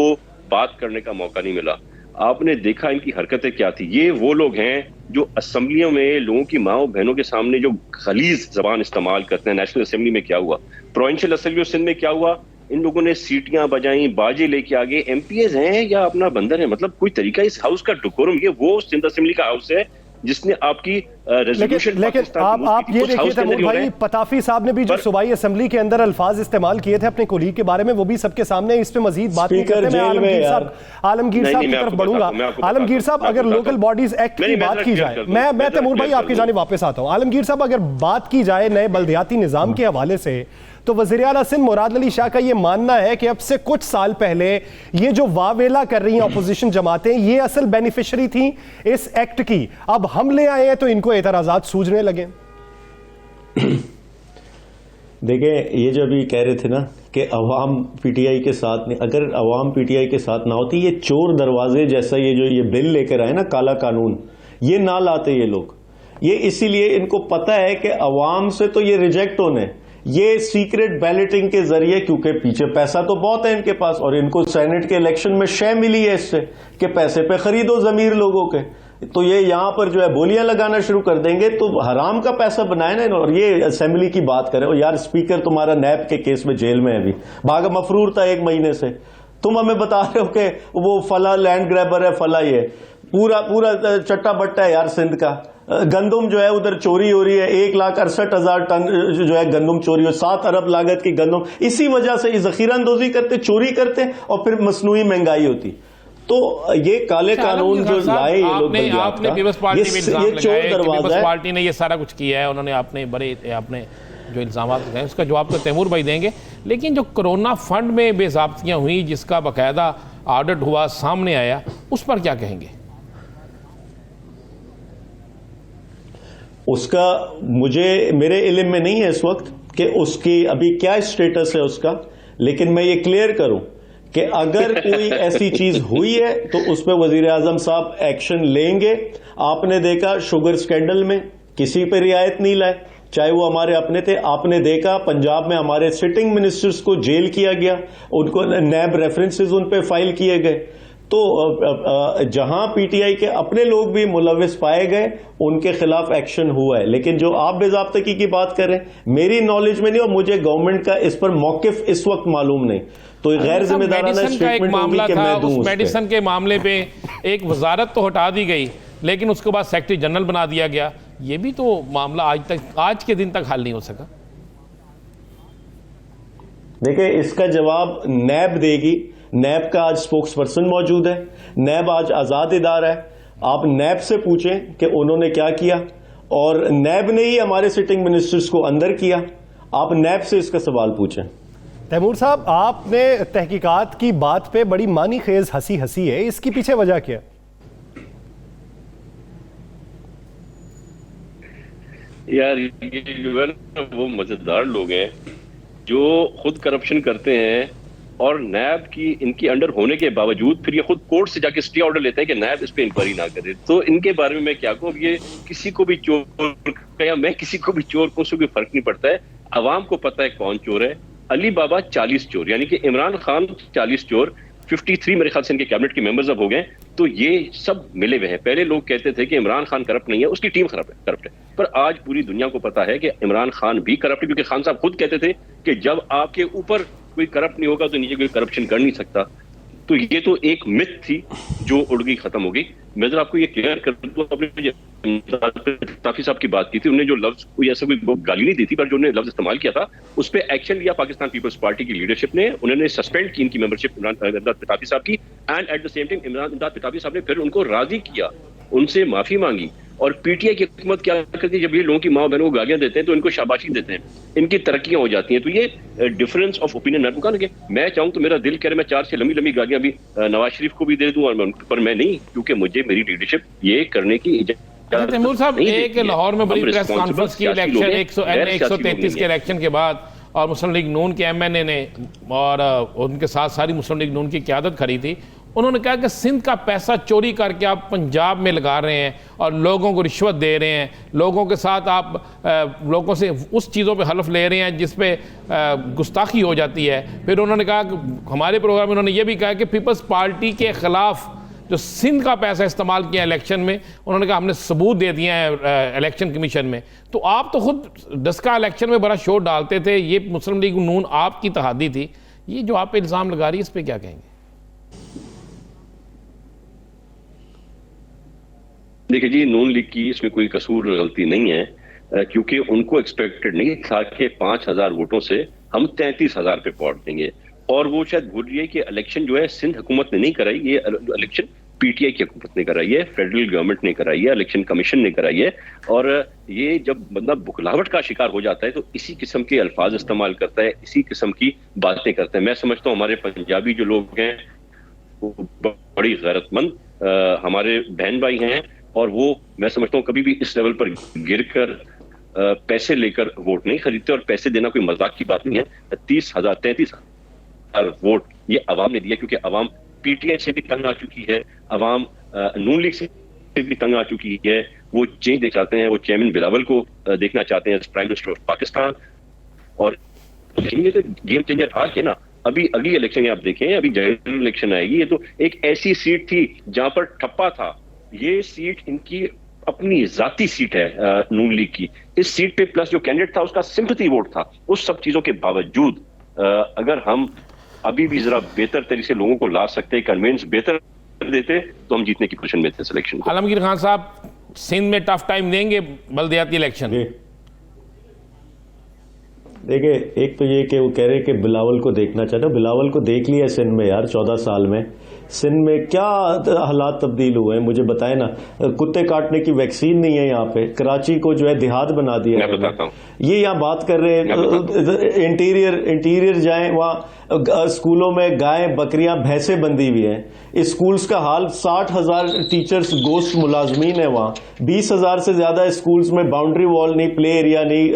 बात करने का मौका नहीं मिला। आपने देखा इनकी हरकतें क्या थी। ये वो लोग हैं जो असेंबलियों में लोगों की माओ बहनों के सामने जो खलीज जबान इस्तेमाल करते हैं। नेशनल असेंबली में क्या हुआ, प्रोविंशियल असेंबली सिंध में क्या हुआ, इन लोगों ने सीटियां बजाई, बाजे लेके आगे। एमपीएस हैं या अपना बंदर है, मतलब कोई तरीका इस हाउस का डेकोरम। ये वो सिंध असेंबली का हाउस है जिसने आपकी रेजोल्यूशन लेकिन आप ये देखिए तैमूर भाई, पताफी साहब ने भी जो सूबाई असेंबली के अंदर अल्फाज इस्तेमाल किए थे अपने कोलीग के बारे में, वो भी सबके सामने, इस पे मजीद बात नहीं करते। मैं आलमगीर साहब की तरफ बढ़ूंगा। आलमगीर साहब, अगर लोकल बॉडीज एक्ट की बात की जाए, मैं तैमूर भाई आपकी जानिब वापस आता हूं। आलमगीर साहब, अगर बात की जाए नए बल्दियाती निजाम के हवाले से, तो वज़ीर आला सिंध मुराद अली शाह का यह मानना है कि अब से कुछ साल पहले ये जो वावेला कर रही हैं अपोजिशन जमातें, ये असल बेनिफिशियरी थी इस एक्ट की। अब हम ले आए हैं तो इनको एतराजात सूझने लगे। देखिए, ये जो अभी कह रहे थे ना कि अवाम पीटीआई के साथ नहीं, अगर अवाम पीटीआई के साथ ना होती, ये चोर दरवाजे जैसा ये बिल लेकर आए ना, काला कानून, ये ना लाते ये लोग। ये इसीलिए इनको पता है कि अवाम से तो ये रिजेक्ट होने, ये सीक्रेट बैलेटिंग के जरिए, क्योंकि पीछे पैसा तो बहुत है इनके पास, और इनको सेनेट के इलेक्शन में शय मिली है इससे कि पैसे पे खरीदो जमीर लोगों के, तो ये यहां पर जो है बोलियां लगाना शुरू कर देंगे। तो हराम का पैसा बनाए ना। और ये असेंबली की बात करें, और यार स्पीकर तुम्हारा नैब के केस में जेल में है, अभी भागा मफरूर था 1 महीने से, तुम हमें बता रहे हो कि वो फला लैंड ग्रैबर है, फला ये पूरा चट्टा बट्टा है यार सिंध का। गंदुम जो है उधर चोरी हो रही है, 1,68,000 टन जो है गंदुम चोरी हो, 7 अरब लागत की गंदुम, इसी वजह से जखीरा अंदोजी करते, चोरी करते, और फिर मसनूई महंगाई होती। तो ये काले कानून जो लाए ये लोग, आपने पीपल्स पार्टी में इल्जाम लगाया कि पीपल्स है। पार्टी ने ये सारा कुछ किया है, उन्होंने आपने जो इल्जाम लगाए उसका जवाब तो तैमूर भाई देंगे। लेकिन जो कोरोना फंड में बेज़ाब्तियां हुई, जिसका बाकायदा ऑडिट हुआ, सामने आया, उस पर क्या कहेंगे? उसका मेरे इल्म में नहीं है इस वक्त कि उसकी अभी क्या स्टेटस है उसका, लेकिन मैं ये क्लियर करूं कि अगर कोई ऐसी चीज हुई है तो उस पर वजीर आजम साहब एक्शन लेंगे। आपने देखा शुगर स्कैंडल में किसी पे रियायत नहीं लाए, चाहे वो हमारे अपने थे। आपने देखा पंजाब में हमारे सिटिंग मिनिस्टर्स को जेल किया गया, उनको नैब रेफरेंसेस उन पे फाइल किए गए। तो जहां पीटीआई के अपने लोग भी मुलविस पाए गए, उनके खिलाफ एक्शन हुआ है। लेकिन जो आप बेज़ाब्तगी की बात कर रहे हैं, मेरी नॉलेज में नहीं, और मुझे गवर्नमेंट का इस पर मौकिफ इस वक्त मालूम नहीं। तो गैर जिम्मेदाराना स्टेटमेंट होगी कि मैं दूं। उस मेडिसिन के मामले पे एक वजारत तो हटा दी गई, लेकिन उसके बाद सेक्रेटरी जनरल बना दिया गया। ये भी तो मामला आज के दिन तक हल नहीं हो सका। देखिए, इसका जवाब नैब देगी। नैब का आज स्पोक्स पर्सन मौजूद है, नैब आज आजाद इदारा है। आप नैब से पूछें कि उन्होंने क्या किया, और नैब ने ही हमारे सिटिंग मिनिस्टर्स को अंदर किया। आप नैब से इसका सवाल पूछें। तैमूर साहब, आपने तहकीकात की बात पे बड़ी मानी खेज हंसी है, इसकी पीछे वजह क्या? यार, ये जो है ना, वो मजेदार लोग हैं जो खुद करप्शन करते हैं, और नैब की इनकी अंडर होने के बावजूद फिर ये खुद कोर्ट से जाके स्टे ऑर्डर लेते हैं कि नैब इस पे इंक्वायरी ना करे। तो इनके बारे में मैं क्या कहूँ, ये किसी को भी चोर या मैं किसी को भी चोर को, उससे कोई फर्क नहीं पड़ता है। अवाम को पता है कौन चोर है। अली बाबा 40 चोर, यानी कि इमरान खान 40 चोर, 53 मेरे ख्याल से इनके कैबिनेट के मेंबर्स अब हो गए। तो ये सब मिले हुए हैं। पहले लोग कहते थे कि इमरान खान करप्ट नहीं है, उसकी टीम करप्ट है, पर आज पूरी दुनिया को पता है कि इमरान खान भी करप्ट है, क्योंकि खान साहब खुद कहते थे कि जब आपके ऊपर कोई करप्ट नहीं होगा तो नीचे कोई करप्शन कर नहीं सकता। तो ये तो एक मिथ थी जो उड़ गई, खत्म हो गई। मैं जरा आपको ये क्लियर कर दूं, अपने ताफी साहब की बात की थी, उन्होंने जो लफ्ज, कोई ऐसा कोई गाली नहीं दी थी, पर जो उन्होंने लफ्ज इस्तेमाल किया था उस पर एक्शन लिया पाकिस्तान पीपल्स पार्टी की लीडरशिप ने। उन्होंने सस्पेंड की इनकी मेंबरशिप इमरान ताफी साहब की, and at the same time Imran Tafi साहब ने फिर उनको राजी किया, उनसे माफी मांगी। और पीटीआई की हुकूमत क्या करती है, जब ये लोगों की माँ बहनों को गालियां देते हैं तो इनको शाबाशी देते हैं, इनकी तरक्कियां हो जाती हैं। तो ये डिफरेंस ऑफ ओपिनियन है। मैं चाहूँ तो मेरा दिल कह रहा है मैं 4 से लंबी गालियां भी नवाज शरीफ को भी दे दूं, पर मैं नहीं, क्योंकि मुझे मेरी लीडरशिप ये करने की इजाजत। तैमूर साहब, एक लाहौर में बड़ी प्रेस कॉन्फ्रेंस की इलेक्शन 133 के इलेक्शन के बाद, और मुस्लिम लीग नून के एमएनए ने और उनके साथ सारी मुस्लिम लीग नून की क़यादत खड़ी थी। उन्होंने कहा कि सिंध का पैसा चोरी करके आप पंजाब में लगा रहे हैं और लोगों को रिश्वत दे रहे हैं, लोगों के साथ आप लोगों से उस चीज़ों पे हलफ ले रहे हैं जिस पे गुस्ताखी हो जाती है। फिर उन्होंने कहा कि हमारे प्रोग्राम में उन्होंने ये भी कहा कि पीपल्स पार्टी के ख़िलाफ़ जो सिंध का पैसा इस्तेमाल किया इलेक्शन में, उन्होंने कहा हमने सबूत दे दिए हैं इलेक्शन कमीशन में। तो आप तो खुद डस्का इलेक्शन में बड़ा शोर डालते थे, ये मुस्लिम लीग नून आपकी तहादी थी, ये जो आप पे इल्ज़ाम लगा रही है इस पर क्या कहेंगे? देखिए जी, नून लीग की इसमें कोई कसूर गलती नहीं है, क्योंकि उनको एक्सपेक्टेड नहीं था कि 5,000 वोटों से हम 33,000 पे पहुंच देंगे। और वो शायद भूल रही है कि इलेक्शन जो है सिंध हुकूमत ने नहीं कराई, ये इलेक्शन पीटीआई की हुकूमत ने कराई है, फेडरल गवर्नमेंट ने कराई है, इलेक्शन कमीशन ने कराई है। और ये जब बंदा बुखलाहट का शिकार हो जाता है तो इसी किस्म के अल्फाज इस्तेमाल करता है, इसी किस्म की बातें करता है। मैं समझता हूँ हमारे पंजाबी जो लोग हैं वो बड़ी गैरतमंद हमारे बहन भाई हैं, और वो मैं समझता हूँ कभी भी इस लेवल पर गिरकर पैसे लेकर वोट नहीं खरीदते, और पैसे देना कोई मजाक की बात नहीं है। 33,000 वोट ये अवाम ने दिया, क्योंकि अवाम पीटीआई से भी तंग आ चुकी है, अवाम नून लीग से भी तंग आ चुकी है। वो चेंज देख चाहते हैं, वो चेयरमैन बिलावल को देखना चाहते हैं प्राइम मिनिस्टर ऑफ पाकिस्तान। और ये तो गेम चेंजर आज है ना। अभी अगली इलेक्शन आप देखें, अभी जनरल इलेक्शन आएगी, ये तो एक ऐसी सीट थी जहां पर ठप्पा था। ये सीट इनकी अपनी जाती सीट है नून लीग की। इस सीट पे प्लस जो कैंडिडेट था उसका सिंपैथी वोट था। उस सब चीजों के बावजूद अगर हम अभी भी जरा बेहतर तरीके से लोगों को ला सकते, कन्विंस बेहतर देते, तो हम जीतने की पोजीशन में थे सिलेक्शन को। आलमगीर खान साहब, सिंध में टफ टाइम देंगे बल्दियाती इलेक्शन? देखिए, एक तो ये कि वो कह रहे कि बिलावल को देखना चाहते हो। बिलावल को देख लिया सिंध में यार, 14 साल में सिंध में क्या हालात तब्दील हुए हैं मुझे बताए ना। कुत्ते काटने की वैक्सीन नहीं है यहाँ पे, कराची को जो है देहात बना दिया मैं बताता हूँ। ये यहाँ बात कर रहे हैं इंटीरियर जाएं, वहाँ स्कूलों में गायें बकरियां भैंसें बंधी हुई हैं। स्कूल्स का हाल 60,000 टीचर्स गोश्त मुलाजमीन है वहाँ, 20,000 से ज्यादा स्कूल्स में बाउंड्री वॉल नहीं, प्ले एरिया नहीं,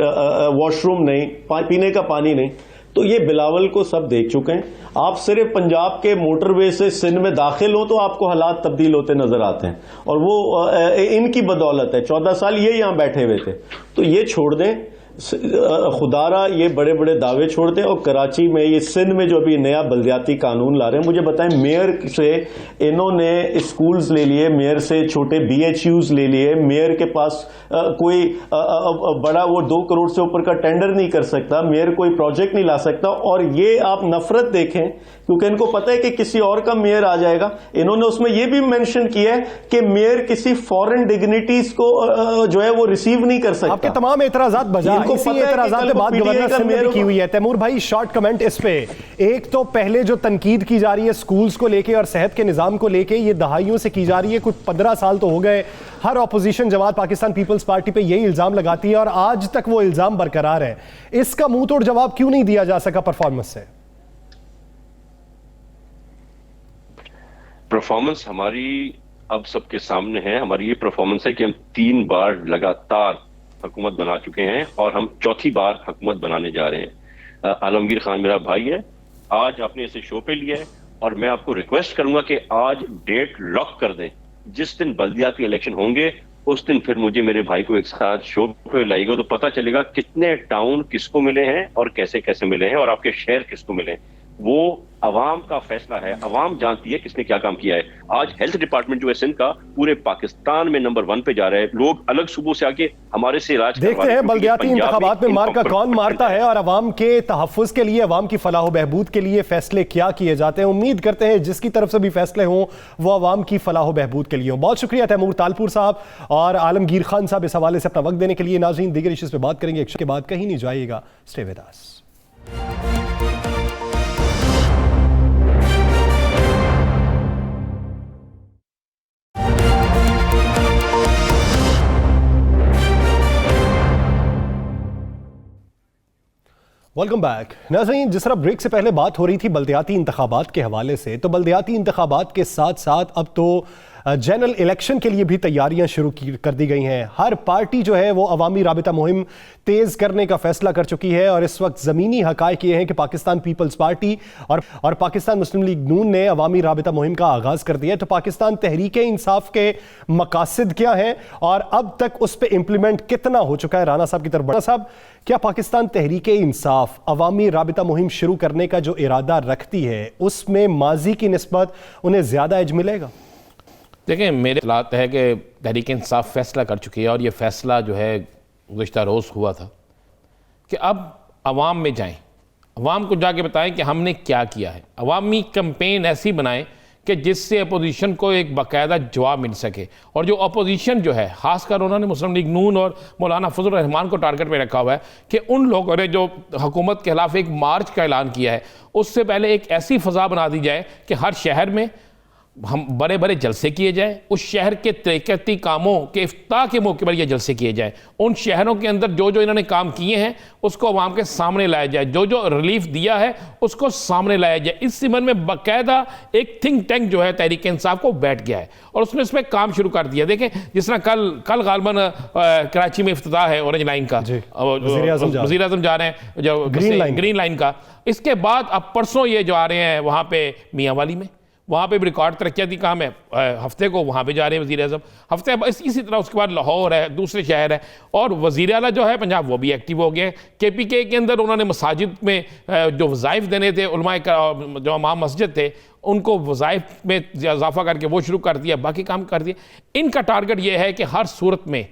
वॉशरूम नहीं, पीने का पानी नहीं। तो ये बिलावल को सब देख चुके हैं। आप सिर्फ पंजाब के मोटरवे से सिंध में दाखिल हो तो आपको हालात तब्दील होते नजर आते हैं, और वो इनकी बदौलत है। 14 साल ये यहां बैठे हुए थे। तो ये छोड़ दें खुदारा, ये बड़े बड़े दावे छोड़ दें। और कराची में ये सिंध में जो अभी नया बल्दियाती कानून ला रहे हैं, मुझे बताएं मेयर से इन्होंने स्कूल्स ले लिए, मेयर से छोटे BHUs ले लिए। मेयर के पास कोई बड़ा वो 2 करोड़ से ऊपर का टेंडर नहीं कर सकता, मेयर कोई प्रोजेक्ट नहीं ला सकता। और ये आप नफरत देखें, क्योंकि इनको पता है कि किसी और का मेयर आ जाएगा। इन्होंने उसमें यह भी मेंशन किया है कि मेयर किसी फॉरेन डिग्निटीज को जो है वो रिसीव नहीं कर सकता। आपके तमाम एतराजात बजा, इसी एतराजात पे बात गवर्नर सिंध ने की हुई है। तैमूर भाई, शॉर्ट कमेंट इस पे। एक तो पहले जो तनकीद की जा रही है स्कूल्स को लेके और सेहत के निजाम को लेके, ये दहाइयों से की जा रही है, कुछ 15 साल तो हो गए। हर ऑपोजिशन जमात पाकिस्तान पीपल्स पार्टी पे यही इल्जाम लगाती है और आज तक वो इल्जाम बरकरार है। इसका मुंह तोड़ जवाब क्यों नहीं दिया जा सका परफॉर्मेंस से? परफॉर्मेंस हमारी अब सबके सामने है। हमारी ये परफॉर्मेंस है कि हम 3 बार लगातार हुकूमत बना चुके हैं और हम 4थी बार हुकूमत बनाने जा रहे हैं। आलमगीर खान मेरा भाई है, आज आपने इसे शो पे लिया है और मैं आपको रिक्वेस्ट करूंगा कि आज डेट लॉक कर दें। जिस दिन बल्दियाती इलेक्शन होंगे उस दिन फिर मुझे मेरे भाई को एक साथ शो पे लाएगा, तो पता चलेगा कितने टाउन किसको मिले हैं और कैसे कैसे मिले हैं और आपके शहर किसको मिले हैं। वो अवाम का फैसला है, अवाम जानती है किसने क्या काम किया है। आज हेल्थ डिपार्टमेंट जो है सिंध का पूरे पाकिस्तान में नंबर 1 पे जा रहा है। लोग अलग सूबों से आके हमारे से इलाज देखते हैं बल्दियाती इंतखाबात में मार्का कौन मारता है और अवाम के तहफ्फुज के लिए, अवाम की फलाह बहबूद के लिए फैसले क्या किए जाते हैं। उम्मीद करते हैं जिसकी तरफ से भी फैसले हों वो अवाम की फलाह बहबूद के लिए हों। बहुत शुक्रिया तैमूर तालपुर साहब और आलमगीर खान साहब इस हवाले से अपना वक्त देने के लिए। नाज़रीन, दीगर इश्यूज़ पे बात करेंगे के बाद, कहीं नहीं जाइएगा, stay with us. Welcome back. नाज़रीन, जिस तरह ब्रेक से पहले बात हो रही थी बल्दियाती इंतखाबात के हवाले से, तो बल्दियाती इंतखाबात के साथ साथ अब तो जनरल इलेक्शन के लिए भी तैयारियां शुरू कर दी गई हैं। हर पार्टी जो है वो अवामी राबिता मुहिम तेज़ करने का फैसला कर चुकी है और इस वक्त ज़मीनी हक़ाइक़ ये हैं कि पाकिस्तान पीपल्स पार्टी और पाकिस्तान मुस्लिम लीग नून ने अवामी राबिता मुहिम का आगाज़ कर दिया है। तो पाकिस्तान तहरीक इंसाफ के मकासद क्या हैं और अब तक उस पर इम्प्लीमेंट कितना हो चुका है? राना साहब की तरफ। राना साहब, क्या पाकिस्तान तहरीक इंसाफ अवामी राबिता मुहिम शुरू करने का जो इरादा रखती है उसमें माजी की निस्बत उन्हें ज़्यादा एज मिलेगा? देखें, मेरे इत्तलात है कि तहरीक इंसाफ फैसला कर चुकी है और ये फैसला जो है गुज़िश्ता रोज़ हुआ था कि अब अवाम में जाएं, अवाम को जाके बताएं कि हमने क्या किया है। अवामी कैंपेन ऐसी बनाएं कि जिससे अपोजिशन को एक बाकायदा जवाब मिल सके। और जो अपोजिशन जो है, खासकर उन्होंने मुस्लिम लीग नून और मौलाना फजल रहमान को टारगेट पे रखा हुआ है कि उन लोगों ने जो हुकूमत के खिलाफ एक मार्च का ऐलान किया है, उससे पहले एक ऐसी फ़ज़ा बना दी जाए कि हर शहर में हम बड़े बड़े जलसे किए जाएं, उस शहर के तरक्याती कामों के इफ्ताह के मौके पर ये जलसे किए जाएं, उन शहरों के अंदर जो जो इन्होंने काम किए हैं उसको अवाम के सामने लाया जाए, जो जो रिलीफ दिया है उसको सामने लाया जाए। इस सिमन में बाकायदा एक थिंक टैंक जो है तहरीक इंसाफ को बैठ गया है और उसने इस पर काम शुरू कर दिया। देखें, जिस तरह कल गालबन कराची में इफ्तिताह है ऑरेंज लाइन का, वज़ीर आज़म जा रहे हैं जो ग्रीन लाइन का, इसके बाद अब परसों ये जो आ रहे हैं वहाँ पे मियाँ वाली में, वहाँ पे भी रिकॉर्ड तरक्याती काम है, हफ्ते को वहाँ पे जा रहे हैं वज़ीर आज़म, हफ्ते इसी तरह उसके बाद लाहौर है, दूसरे शहर है, और वज़ीर आला जो है पंजाब वो भी एक्टिव हो गए। KPK के अंदर उन्होंने मसाजिद में जो वज़ाइफ देने थे, उलमा जो इमाम मस्जिद थे उनको वज़ाइफ में इजाफा करके वो शुरू कर दिया, बाकी काम कर दिए। इनका टारगेट ये है कि हर सूरत में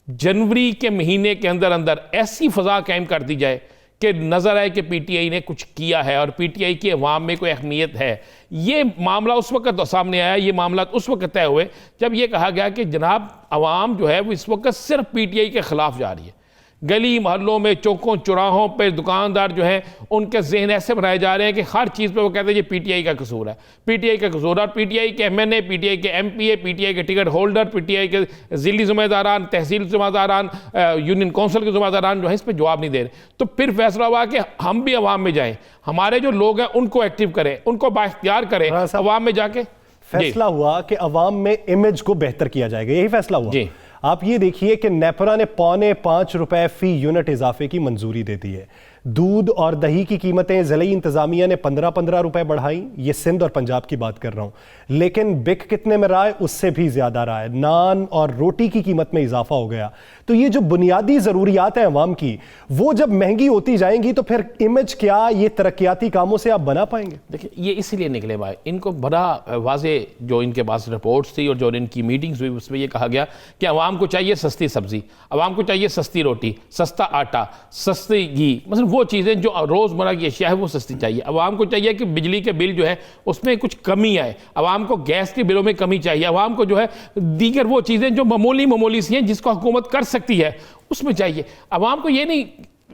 जनवरी के महीने के अंदर अंदर ऐसी फ़ज़ा कायम कर दी जाए कि नज़र आए कि PTI ने कुछ किया है और PTI की अवाम में कोई अहमियत है। ये मामला उस वक्त सामने आया, ये मामला उस वक्त तय हुए जब ये कहा गया कि जनाब अवाम जो है वो इस वक्त सिर्फ PTI के ख़िलाफ़ जा रही है। गली मोहल्लों में, चौकों चौराहों पे दुकानदार जो हैं उनके जहन ऐसे बनाए जा रहे हैं कि हर चीज़ पे वो कहते हैं ये PTI का कसूर है, PTI का कसूर। और PTI के MNA, PTI के MPA, PTI के टिकट होल्डर, PTI के ज़िली ज़िम्मेदारान, तहसील ज़िम्मेदारान, यूनियन कौंसिल के ज़िम्मेदारान जो है इस पर जवाब नहीं दे रहे। तो फिर फैसला हुआ कि हम भी अवाम में जाएँ, हमारे जो लोग हैं उनको एक्टिव करें, उनको बाइख्तियार करें, अवाम में जाके। फैसला हुआ कि अवाम में इमेज को बेहतर किया जाएगा, यही फैसला हुआ जी। आप ये देखिए कि नेपरा ने ₹5.25 फी यूनिट इजाफे की मंजूरी दे दी है। दूध और दही की कीमतें ज़िली इंतजामिया ने 15-15 रुपए बढ़ाई, ये सिंध और पंजाब की बात कर रहा हूं, लेकिन बिक कितने में रहा है? उससे भी ज्यादा रहा है। नान और रोटी की कीमत में इजाफा हो गया। तो ये जो बुनियादी जरूरियात हैं अवाम की, वो जब महंगी होती जाएंगी तो फिर इमेज क्या ये तरक्याती कामों से आप बना पाएंगे? देखिए, ये इसलिए निकले भाई, इनको बड़ा वाजे जो इनके पास रिपोर्ट्स थी और जो इनकी मीटिंग्स हुई उसमें ये कहा गया कि अवाम को चाहिए सस्ती सब्जी, अवाम को चाहिए सस्ती रोटी, सस्ता आटा, सस्ती घी, मतलब वो चीज़ें जो रोज़मर्रा की अशिया है वो सस्ती चाहिए। अवाम को चाहिए कि बिजली के बिल जो है उसमें कुछ कमी आए, अवाम को गैस के बिलों में कमी चाहिए, अवाम को जो है दीगर वो चीज़ें जो मामूली सी हैं जिसको हुकूमत कर सकती है उसमें चाहिए। अवाम को ये नहीं,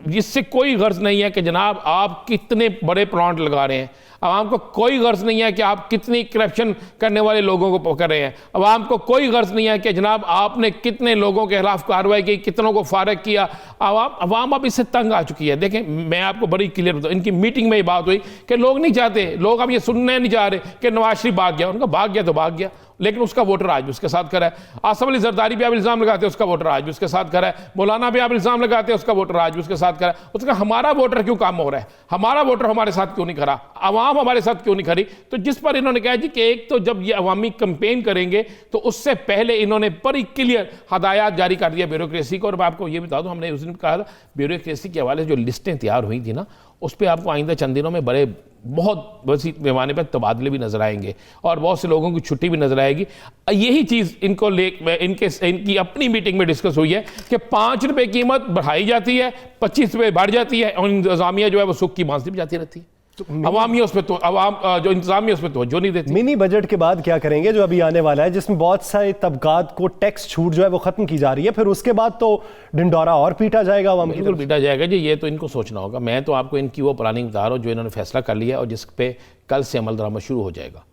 जिससे कोई गर्ज नहीं है कि जनाब आप कितने बड़े प्लांट लगा रहे हैं, अवाम को कोई गर्ज नहीं है कि आप कितनी करप्शन करने वाले लोगों को पकड़ रहे हैं, अवाम को कोई गर्ज नहीं है कि जनाब आपने कितने लोगों के खिलाफ कार्रवाई की, कितनों को फारग किया। अवाम अब इससे तंग आ चुकी है। देखें, मैं आपको बड़ी क्लियर बताऊँ, इनकी मीटिंग में ये बात हुई कि लोग नहीं चाहते, लोग अब ये सुनने नहीं जा रहे कि नवाज शरीफ भाग गया। उनका भाग गया तो भाग गया, लेकिन उसका वोटर आज भी उसके साथ खड़ा है। आसफ अली जरदारी भी आप इल्ज़ाम लगाते हैं, उसका वोटर आज भी उसके साथ खड़ा है। मौलाना भी आप इल्ज़ाम लगाते हैं, उसका वोटर आज भी उसके साथ खड़ा है। उसका हमारा वोटर क्यों काम हो रहा है, हमारा वोटर हमारे साथ क्यों नहीं खड़ा, अवाम हमारे साथ क्यों नहीं खड़ी? तो जिस पर इन्होंने कहा जी कि एक तो जब ये अवामी कैंपेन करेंगे तो उससे पहले इन्होंने बड़ी क्लियर हदायत जारी कर दिया ब्यूरोक्रेसी को। और मैं आपको ये बता दूं, हमने उस दिन कहा था ब्यूरोक्रेसी के हवाले से जो लिस्टें तैयार हुई थी ना, उस पर आपको आइंदा चंद दिनों में बड़े बहुत वसी पैमाने पर तबादले भी नजर आएंगे और बहुत से लोगों की छुट्टी भी नजर आएगी। यही चीज़ इनको इनकी अपनी मीटिंग में डिस्कस हुई है कि ₹5 कीमत बढ़ाई जाती है, ₹25 बढ़ जाती है और इंतजामिया जो है वो सुख की बांसुरी भी जाती रहती है। अवामी उस पर तो अवाम जो इंतजामिया उस पर तो जो नहीं देती। मिनी बजट के बाद क्या करेंगे जो अभी आने वाला है, जिसमें बहुत सारे तबकात को टैक्स छूट जो है वो खत्म की जा रही है, फिर उसके बाद तो ढिंडोरा और पीटा जाएगा अवाम की तरफ? पीटा जाएगा जी, ये तो इनको सोचना होगा। मैं तो आपको इनकी वो प्लानिंग बता रहा हूँ जो इन्होंने फैसला कर लिया और जिस पे कल से अमल दरामद शुरू हो जाएगा।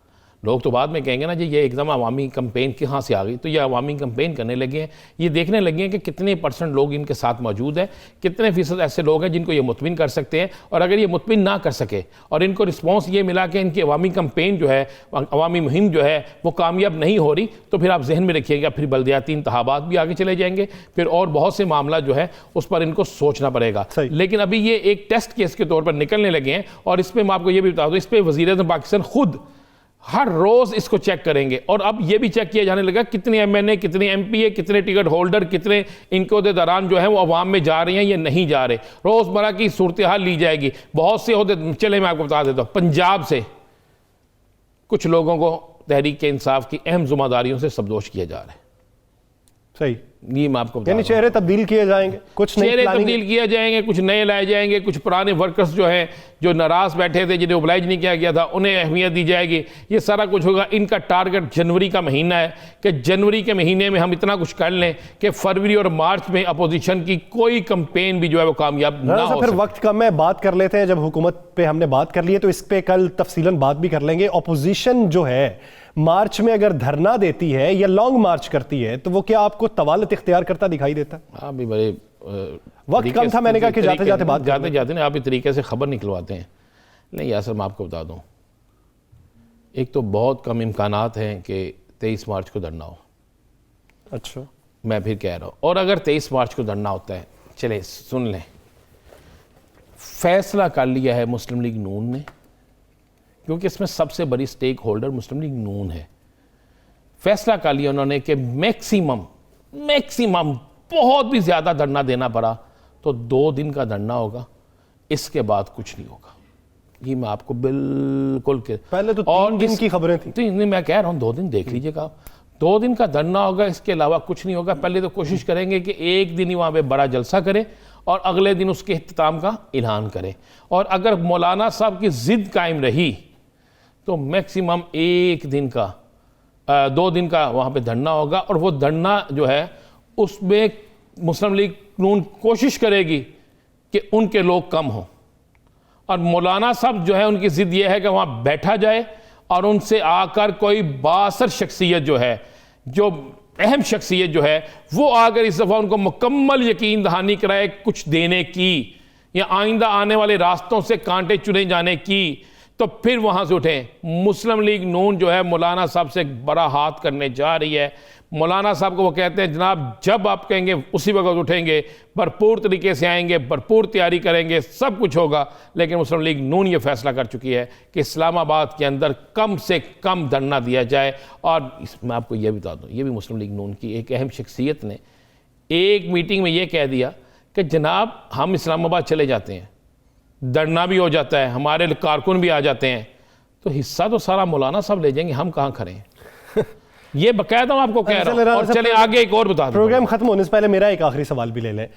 लोग तो बाद में कहेंगे ना जी ये एकदम अवामी कैंपेन कहाँ से आ गई, तो ये अवामी कैंपेन करने लगे हैं, ये देखने लगे हैं कि कितने % लोग इनके साथ मौजूद हैं, कितने फ़ीसद ऐसे लोग हैं जिनको ये मुतमिन कर सकते हैं। और अगर ये मुतमिन ना कर सके और इनको रिस्पॉन्स ये मिला कि इनकी अवामी कैंपेन जो है, अवामी मुहिम जो है वो कामयाब नहीं हो रही, तो फिर आप जहन में रखिएगा फिर बल्दियाती इंतखाबात भी आगे चले जाएंगे, फिर और बहुत से मामला जो है उस पर इनको सोचना पड़ेगा। लेकिन अभी ये एक टेस्ट केस के तौर पर निकलने लगे हैं। और इस पर मैं आपको ये भी बता दूँ, इस पर वज़ीर-ए-आज़म पाकिस्तान खुद हर रोज इसको चेक करेंगे और अब ये भी चेक किया जाने लगा कितने MNA, कितने MPA, कितने टिकट होल्डर, कितने इनके अहदेदारान जो है वो अवाम में जा रहे हैं या नहीं जा रहे। रोजमर्रा की सूरत हाल ली जाएगी। बहुत से अहदे, चले मैं आपको बता देता हूँ, पंजाब से कुछ लोगों को तहरीक इंसाफ की अहम जिम्मेदारियों से सबदोश किया जा रहा है। सही। ये मैं आपको बता यानी रहा हूं। चेहरे तब्दील किए जाएंगे, कुछ नई चेहरे प्लानिंग तब्दील किए जाएंगे, कुछ नए लाए जाएंगे, कुछ पुराने वर्कर्स जो हैं जो नाराज बैठे थे, जिन्हें ओबलाइज नहीं किया गया था, उन्हें अहमियत दी जाएगी। ये सारा कुछ होगा। इनका टारगेट जनवरी का महीना है कि जनवरी के महीने में हम इतना कुछ कर लें कि फरवरी और मार्च में अपोजिशन की कोई कैंपेन भी जो है वो कामयाब ना हो फिर सके। वक्त कम है, बात कर लेते हैं। जब हुकूमत पे हमने बात कर ली है तो इस पे कल तफसीलन बात भी कर लेंगे। अपोजिशन जो है मार्च में अगर धरना देती है या लॉन्ग मार्च करती है तो वो क्या आपको तवालत इख्तियार करता दिखाई देता है? आप भी बड़े वक्त कम था, मैंने कहा कि जाते जाते बात जाते जाते ना आप इस तरीके से खबर निकलवाते हैं। नहीं यासर, मैं आपको बता दूं, एक तो बहुत कम इम्कानात हैं कि 23 मार्च को धरना हो। अच्छा, मैं फिर कह रहा हूँ, और अगर 23 मार्च को धरना होता है, चले सुन लें, फैसला कर लिया है मुस्लिम लीग नून ने, क्योंकि इसमें सबसे बड़ी स्टेक होल्डर मुस्लिम लीग नून है। फैसला कर लिया उन्होंने कि मैक्सिमम बहुत भी ज़्यादा धरना देना पड़ा तो 2 दिन का धरना होगा, इसके बाद कुछ नहीं होगा। ये मैं आपको बिल्कुल पहले तो 3 दिन की खबरें थी। 3 दिन, मैं कह रहा हूँ 2 दिन देख लीजिएगा। 2 दिन का धरना होगा, इसके अलावा कुछ नहीं होगा। पहले तो कोशिश करेंगे कि एक दिन ही वहाँ पे बड़ा जलसा करें और अगले दिन उसके इख्तिताम का ऐलान करें। और अगर मौलाना साहब की ज़िद कायम रही तो मैक्सिमम 1 दिन का 2 दिन का वहाँ पे धरना होगा। और वो धरना जो है उसमें मुस्लिम लीग नून कोशिश करेगी कि उनके लोग कम हों, और मौलाना साहब जो है उनकी ज़िद ये है कि वहाँ बैठा जाए और उनसे आकर कोई बासर शख्सियत जो है, जो अहम शख्सियत जो है, वो आकर इस दफ़ा उनको मुकम्मल यकीन दहानी कराए कुछ देने की, या आइंदा आने वाले रास्तों से कांटे चुने जाने की, तो फिर वहाँ से उठें। मुस्लिम लीग नून जो है मौलाना साहब से बड़ा हाथ करने जा रही है। मौलाना साहब को वो कहते हैं जनाब जब आप कहेंगे उसी वक्त उठेंगे, भरपूर तरीके से आएंगे, भरपूर तैयारी करेंगे, सब कुछ होगा। लेकिन मुस्लिम लीग नून ये फैसला कर चुकी है कि इस्लामाबाद के अंदर कम से कम धरना दिया जाए। और मैं आपको ये बता दूँ, ये भी मुस्लिम लीग नून की एक अहम शख्सियत ने एक मीटिंग में ये कह दिया कि जनाब हम इस्लामाबाद चले जाते हैं, धरना भी हो जाता है, हमारे कारकुन भी आ जाते हैं, तो हिस्सा तो सारा मौलाना साहब ले जाएंगे, हम कहाँ खड़े हैं। ये बकायदा मैं आपको कह रहा हूं। और चले आगे एक और बता दूं, प्रोग्राम खत्म होने से पहले मेरा एक आखिरी सवाल भी ले लें।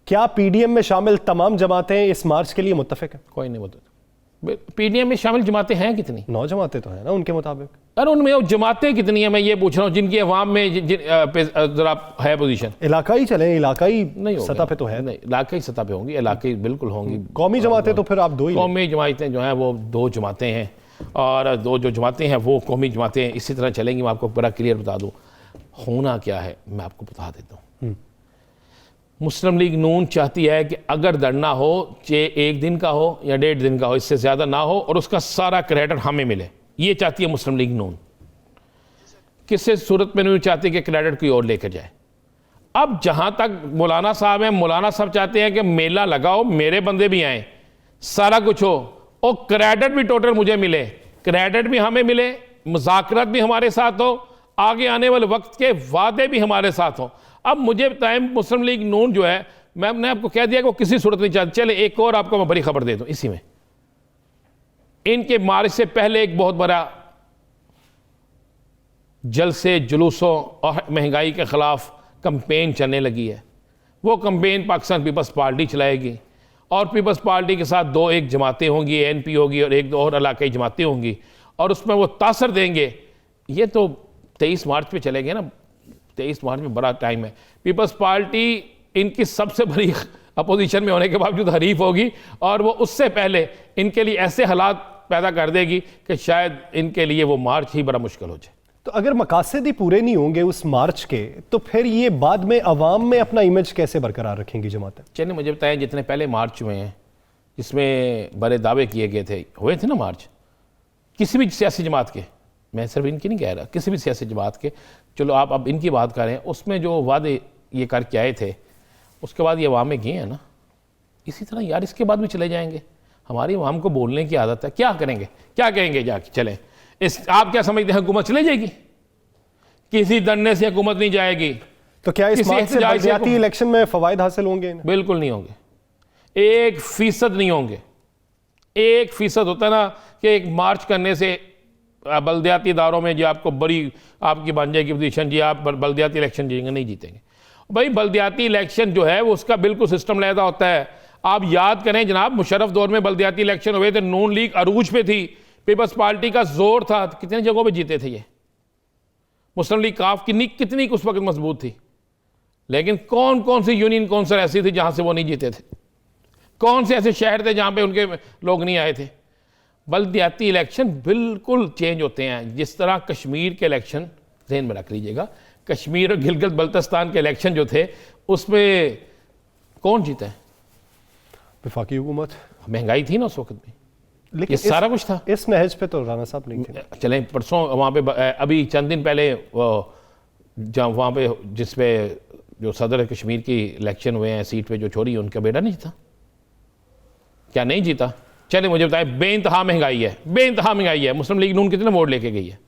क्या पीडीएम में शामिल तमाम जमातें इस मार्च के लिए मुत्तफिक हैं? कोई नहीं बता। पीडीएम में शामिल जमातें हैं कितनी? 9 जमातें तो हैं ना उनके मुताबिक। अरे उनमें वो जमातें कितनी है मैं ये पूछ रहा हूँ, जिनकी अवाम में जरा है पोजीशन। इलाकाई चलें, इलाकाई नहीं सतह पे तो है। नहीं, इलाकाई सतह पे होंगी, इलाकाई बिल्कुल होंगी। कौमी जमातें तो फिर आप 2 ही लें। कौमी जमातें जो हैं वो 2 जमातें हैं, और 2 जो जमातें हैं वो कौमी जमातें हैं, इसी तरह चलेंगी। मैं आपको बड़ा क्लियर बता दूँ होना क्या है, मैं आपको बता देता हूँ। मुस्लिम लीग नून चाहती है कि अगर धरना हो, चाहे 1 दिन का हो या 1.5 दिन का हो, इससे ज़्यादा ना हो, और उसका सारा क्रेडिट हमें मिले। ये चाहती है मुस्लिम लीग नून। किसी सूरत में नहीं चाहती कि क्रेडिट कोई और लेकर जाए। अब जहाँ तक मौलाना साहब हैं, मौलाना साहब चाहते हैं कि मेला लगाओ, मेरे बंदे भी आएँ, सारा कुछ हो, और क्रेडिट भी टोटल मुझे मिले, क्रेडिट भी हमें मिले, मुज़ाकरात भी हमारे साथ हो, आगे आने वाले वक्त के वादे भी हमारे साथ हों। अब मुझे बताएं, मुस्लिम लीग नून जो है, मैंने आपको कह दिया कि वो किसी सूरत नहीं चाहती। चले एक और आपको मैं बड़ी खबर दे दूं इसी में। इनके मार्च से पहले एक बहुत बड़ा जलसे, जुलूसों और महंगाई के खिलाफ कैंपेन चलने लगी है। वो कैंपेन पाकिस्तान पीपल्स पार्टी चलाएगी, और पीपल्स पार्टी के साथ 2 एक जमातें होंगी, एनपी होगी, और 1-2 और इलाकाई जमातें होंगी, और उसमें वो तासर देंगे। ये तो 23 मार्च पे चले गए ना, 23 मार्च में बड़ा टाइम है। पीपल्स पार्टी इनकी सबसे बड़ी अपोजिशन में होने के बावजूद हरीफ होगी, और वो उससे पहले इनके लिए ऐसे हालात पैदा कर देगी कि शायद इनके लिए वो मार्च ही बड़ा मुश्किल हो जाए। तो अगर मकासद ही पूरे नहीं होंगे उस मार्च के, तो फिर ये बाद में अवाम में अपना इमेज कैसे बरकरार रखेंगी जमातें? चलिए मुझे बताएं, जितने पहले मार्च हुए हैं जिसमें बड़े दावे किए गए थे, हुए थे ना मार्च किसी भी सियासी जमात के, मैं सिर्फ इनकी नहीं कह रहा, किसी भी सियासी जमात के, चलो आप अब इनकी बात करें, उसमें जो वादे ये करके आए थे उसके बाद ये अवाम में गए हैं ना, इसी तरह यार इसके बाद भी चले जाएंगे। हमारी अवाम को बोलने की आदत है, क्या करेंगे, क्या कहेंगे जाके, चलें आप क्या समझते हैं हुकूमत चले जाएगी? किसी धरने से हुकूमत नहीं जाएगी। तो क्या इस मार्च से बलदियाती इलेक्शन में फवायद हासिल होंगे? बिल्कुल नहीं होंगे, 1% नहीं होंगे। 1% होता है ना कि एक मार्च करने से बलदियाती इदारों में जो आपको बड़ी आपकी बन जाएगी पोजीशन, जी आप बलदियाती इलेक्शन जीतेंगे, नहीं जीतेंगे। भाई बल्दियाती इलेक्शन जो है वो उसका बिल्कुल सिस्टम लहदा होता है। आप याद करें जनाब, मुशर्रफ दौर में बल्दियाती इलेक्शन हुए थे, नून लीग अरूज पे थी, पीपल्स पार्टी का जोर था, कितनी जगहों पे जीते थे ये। मुस्लिम लीग काफ कितनी उस वक्त मजबूत थी, लेकिन कौन कौन सी यूनियन कौंसिल ऐसी थी जहां से वो नहीं जीते थे? कौन से ऐसे शहर थे जहां पे उनके लोग नहीं आए थे? बल्दियाती इलेक्शन बिल्कुल चेंज होते हैं। जिस तरह कश्मीर के इलेक्शन, ज़हन में रख लीजिएगा, कश्मीर और गिलगित बल्तिस्तान के इलेक्शन जो थे उसमें कौन जीता है? वफाकी हुकूमत। महंगाई थी ना उस वक्त भी, लेकिन ये सारा कुछ था। इस नहज पे तो राना साहब नहीं थे। चलें, परसों वहाँ पे अभी चंद दिन पहले जहाँ वहाँ पे जिस पे जो सदर कश्मीर की इलेक्शन हुए हैं, सीट पे जो छोरी है, उनका बेटा नहीं जीता क्या? नहीं जीता। चले मुझे बताए, बेइंतहा महंगाई है, बेइंतहा महंगाई है। मुस्लिम लीग नून कितने वोट लेके गई है?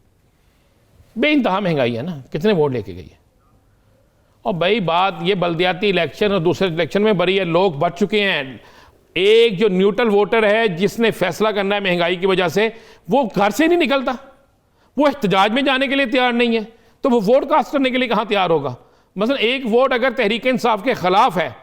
बेइंतहा महंगाई है ना, कितने वोट लेके गई है? और भाई बात ये बल्दियाती इलेक्शन और दूसरे इलेक्शन में बड़ी है, लोग बढ़ चुके हैं। एक जो न्यूट्रल वोटर है जिसने फैसला करना है महंगाई की वजह से, वो घर से नहीं निकलता, वो एहतजाज में जाने के लिए तैयार नहीं है, तो वो वोट कास्ट करने के लिए कहाँ तैयार होगा? मसलन एक वोट अगर तहरीक इंसाफ के खिलाफ है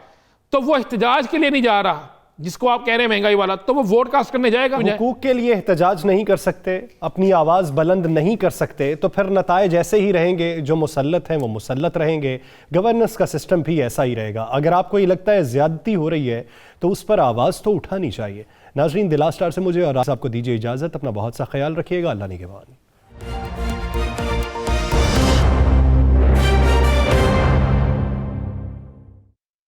तो वो एहतजाज के लिए नहीं जा रहा, जिसको आप कह रहे हैं महंगाई वाला, तो वो वोट कास्ट करने जाएगा? हुकूक के लिए एहतजाज नहीं कर सकते, अपनी आवाज़ बुलंद नहीं कर सकते, तो फिर नताइज ऐसे ही रहेंगे। जो मुसल्लत हैं वो मुसल्लत रहेंगे, गवर्नेंस का सिस्टम भी ऐसा ही रहेगा। अगर आपको ये लगता है ज़्यादती हो रही है तो उस पर आवाज़ तो उठानी चाहिए। नाजरीन, दिला स्टार से मुझे और आपको दीजिए इजाज़त। अपना बहुत सा ख्याल रखिएगा। अल्लाह निगहबान।